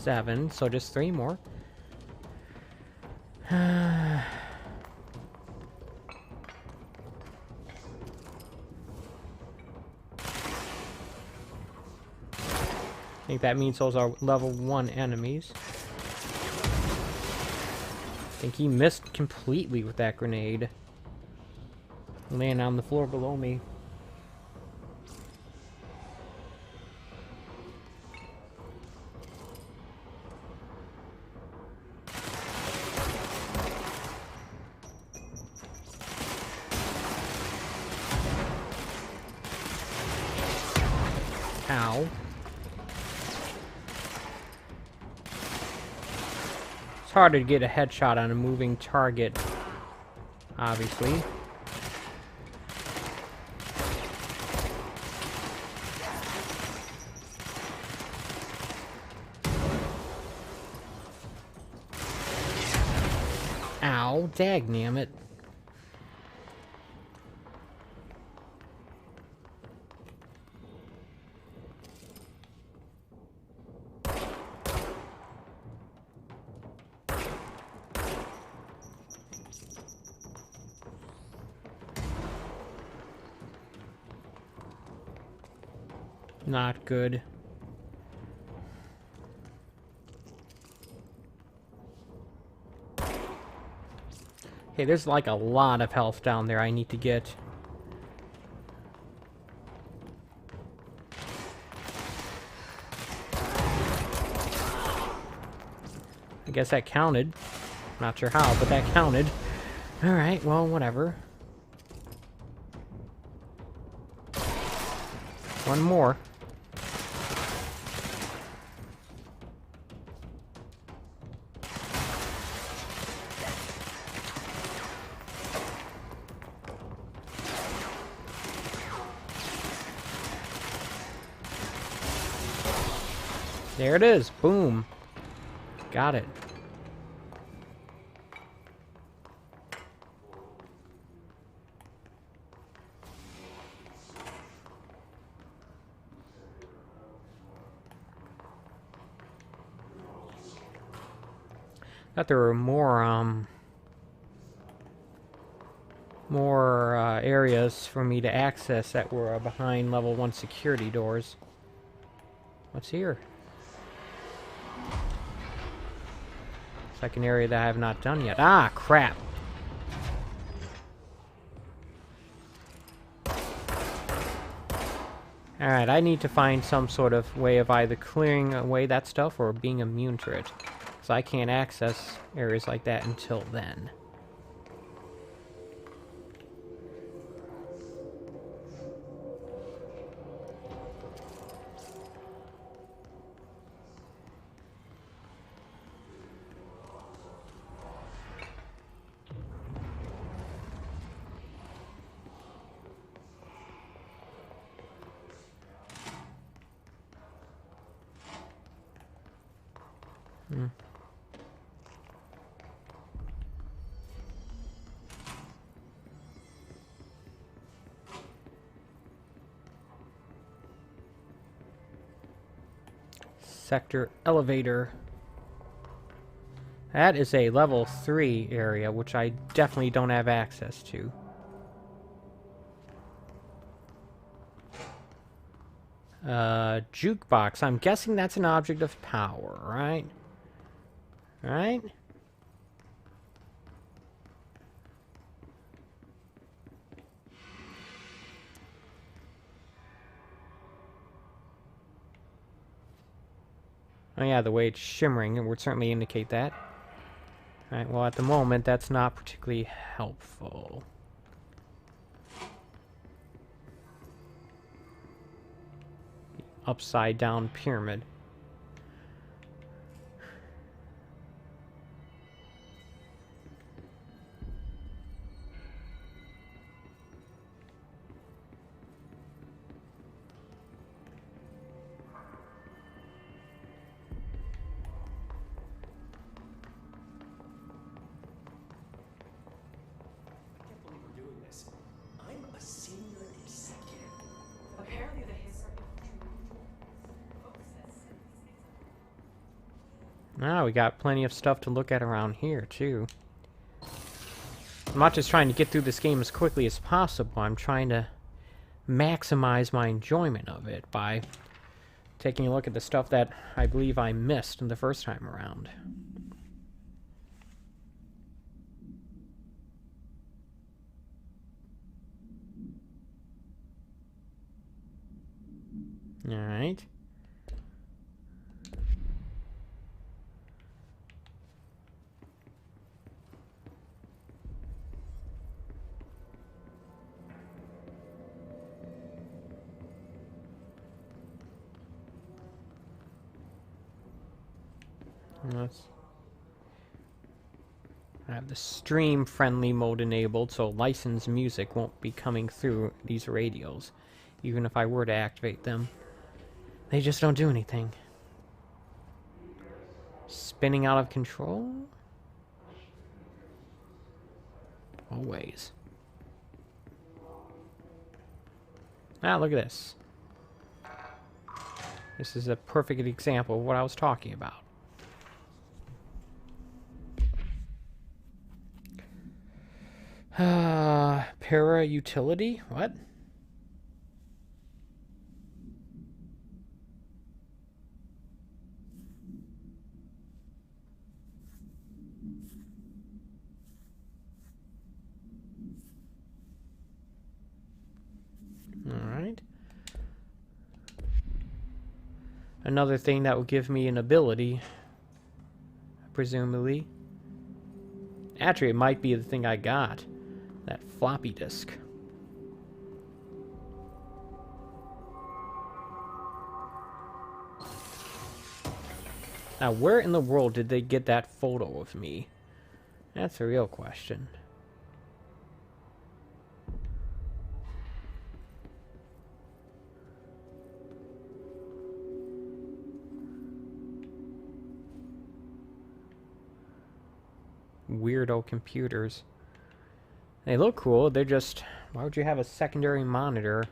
7, so just 3 more. I think that means those are level 1 enemies. I think he missed completely with that grenade. Laying on the floor below me. Ow. It's harder to get a headshot on a moving target, obviously. Ow, dagnamit. Not good. Okay, there's like a lot of health down there I need to get. I guess that counted. Not sure how, but that counted. Alright, well, whatever. One more. There it is. Boom. Got it. Thought there were more areas for me to access that were behind level 1 security doors. What's here? Second area that I have not done yet. Ah, crap. Alright, I need to find some sort of way of either clearing away that stuff or being immune to it. So I can't access areas like that until then. Sector elevator. That is a level 3 area, which I definitely don't have access to. Jukebox. I'm guessing that's an object of power, right? Right? Oh yeah, the way it's shimmering, it would certainly indicate that. Alright, well at the moment, that's not particularly helpful. The upside down pyramid. Now we got plenty of stuff to look at around here, too. I'm not just trying to get through this game as quickly as possible. I'm trying to maximize my enjoyment of it by taking a look at the stuff that I believe I missed in the first time around. Alright. I have the stream-friendly mode enabled, so licensed music won't be coming through these radios, even if I were to activate them. They just don't do anything. Spinning out of control? Always. Ah, look at this. This is a perfect example of what I was talking about. Para utility? What? Another thing that will give me an ability, presumably. Actually, it might be the thing I got. That floppy disk. Now, where in the world did they get that photo of me? That's a real question. Weirdo computers. They look cool, they're just... Why would you have a secondary monitor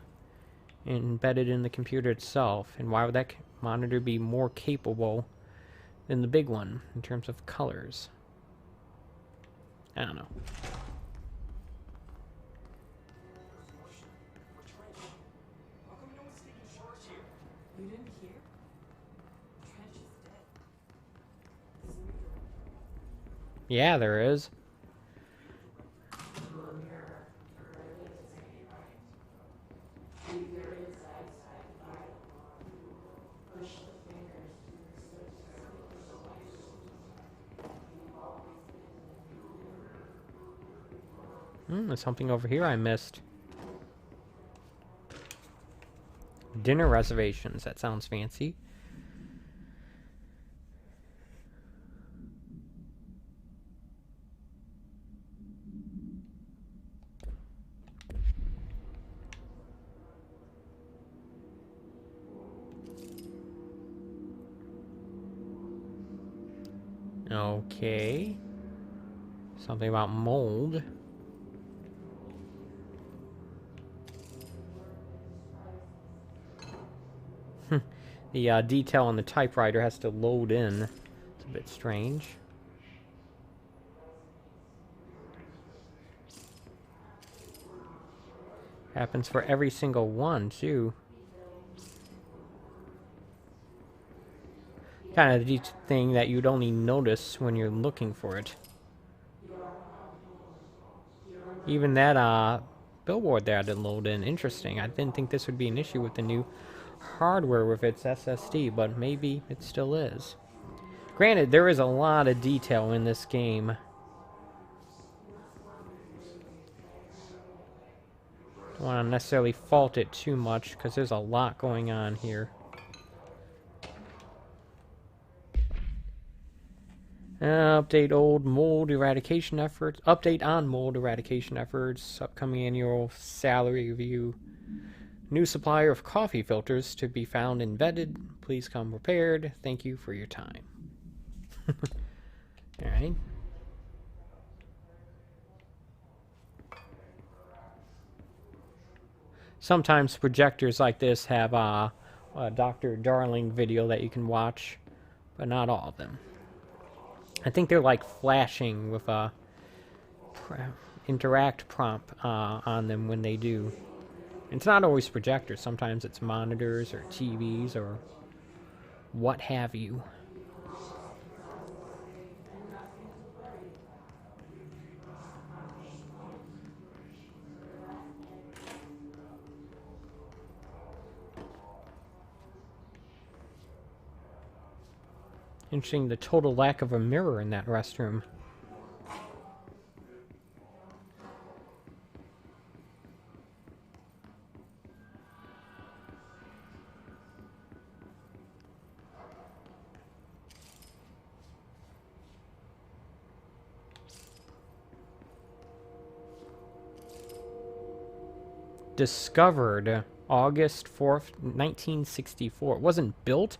embedded in the computer itself? And why would that monitor be more capable than the big one in terms of colors? I don't know. You didn't hear? Trench is dead. Yeah, there is. There's something over here I missed. Dinner reservations. That sounds fancy. Okay. Something about mold. The detail on the typewriter has to load in. It's a bit strange. Happens for every single one, too. Kind of the thing that you'd only notice when you're looking for it. Even that billboard there didn't load in. Interesting. I didn't think this would be an issue with the new hardware with its SSD, but maybe it still is. Granted, there is a lot of detail in this game. Don't want to necessarily fault it too much, because there's a lot going on here. Update on mold eradication efforts. Upcoming annual salary review. New supplier of coffee filters to be found embedded. Please come prepared. Thank you for your time. Alright. Sometimes projectors like this have a Dr. Darling video that you can watch, but not all of them. I think they're like flashing with a interact prompt on them when they do. It's not always projectors. Sometimes it's monitors or TVs or what have you. Interesting, the total lack of a mirror in that restroom. Discovered August 4th, 1964. It wasn't built,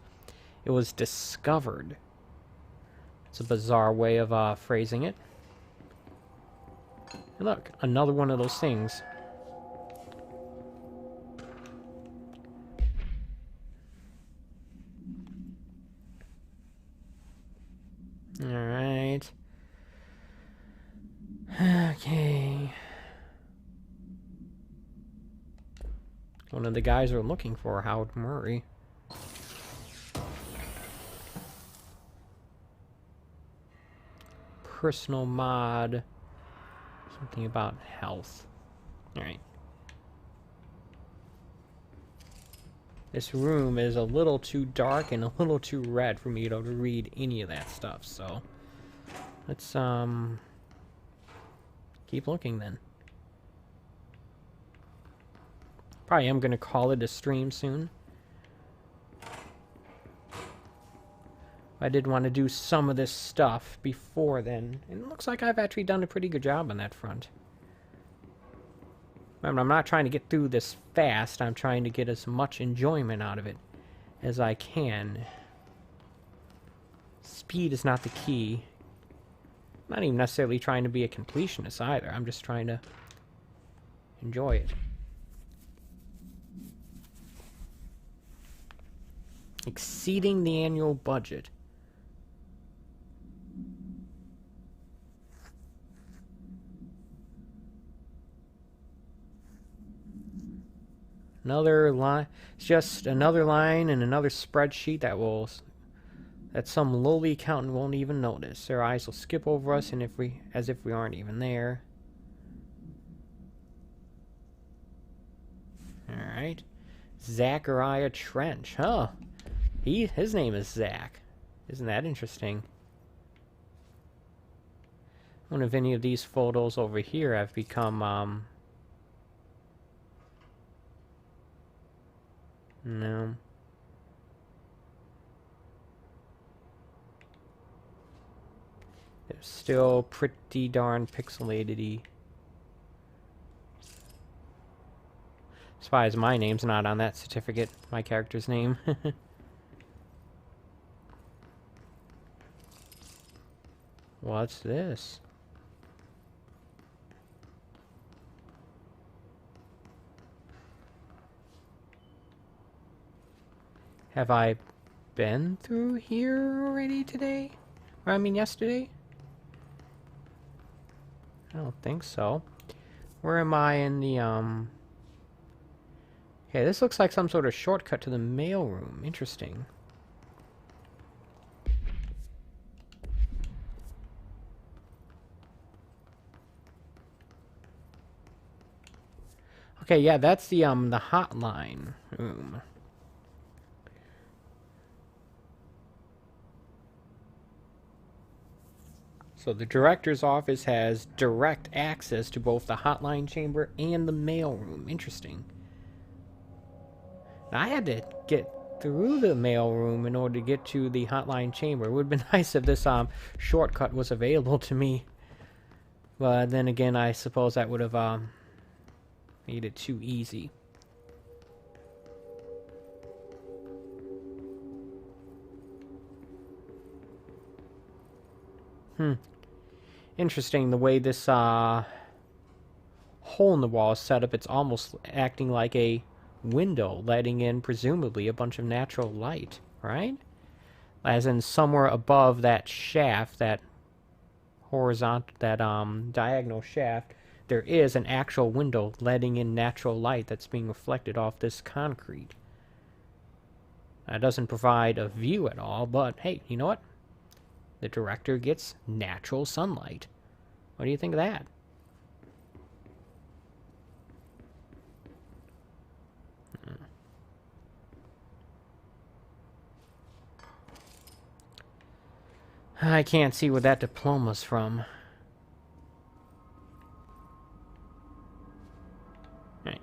it was discovered. It's a bizarre way of phrasing it. And look, another one of those things. Alright. Okay. One of the guys we're looking for, Howard Murray. Personal mod. Something about health. Alright. This room is a little too dark and a little too red for me to read any of that stuff, so let's keep looking then. Probably am gonna call it a stream soon. I did want to do some of this stuff before then, and it looks like I've actually done a pretty good job on that front. Remember, I'm not trying to get through this fast. I'm trying to get as much enjoyment out of it as I can. Speed is not the key. I'm not even necessarily trying to be a completionist either. I'm just trying to enjoy it. Exceeding the annual budget. Another line. It's just another line in another spreadsheet that some lowly accountant won't even notice. Their eyes will skip over us, and as if we aren't even there. All right, Zachariah Trench. Huh? His name is Zach. Isn't that interesting? I wonder if any of these photos over here have become no. They're still pretty darn pixelated-y. As far as my name's not on that certificate, my character's name. What's this? Have I been through here already today? Or I mean yesterday? I don't think so. Where am I in the, Okay, this looks like some sort of shortcut to the mailroom. Interesting. Okay, yeah, that's the hotline room. So the director's office has direct access to both the hotline chamber and the mailroom. Interesting. Now, I had to get through the mailroom in order to get to the hotline chamber. It would have been nice if this shortcut was available to me. But then again, I suppose that would have made it too easy. Interesting the way this hole in the wall is set up. It's almost acting like a window, letting in presumably a bunch of natural light, right? As in somewhere above that shaft, that horizontal, that diagonal shaft, there is an actual window letting in natural light that's being reflected off this concrete. That doesn't provide a view at all, but hey, you know what? The director gets natural sunlight. What do you think of that? I can't see where that diploma's from. Right.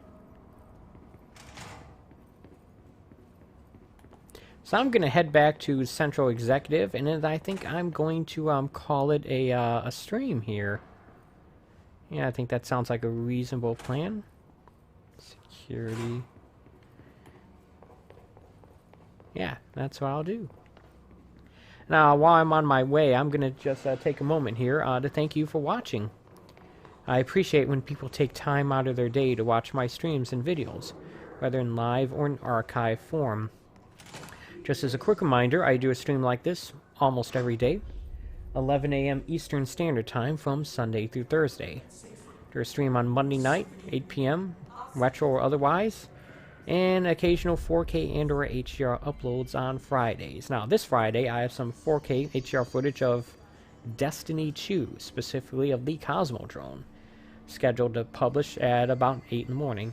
So I'm going to head back to Central Executive, and then I think I'm going to call it a stream here. Yeah, I think that sounds like a reasonable plan. Security. Yeah, that's what I'll do. Now, while I'm on my way, I'm going to just take a moment here to thank you for watching. I appreciate when people take time out of their day to watch my streams and videos, whether in live or in archive form. Just as a quick reminder, I do a stream like this almost every day, 11 a.m. Eastern Standard Time from Sunday through Thursday. Do a stream on Monday night, 8 p.m., retro or otherwise, and occasional 4K and or HDR uploads on Fridays. Now, this Friday, I have some 4K HDR footage of Destiny 2, specifically of the Cosmodrome, scheduled to publish at about 8 in the morning.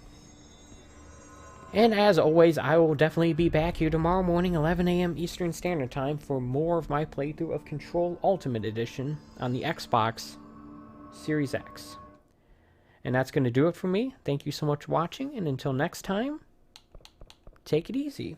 And as always, I will definitely be back here tomorrow morning, 11 a.m. Eastern Standard Time, for more of my playthrough of Control Ultimate Edition on the Xbox Series X. And that's going to do it for me. Thank you so much for watching, and until next time, take it easy.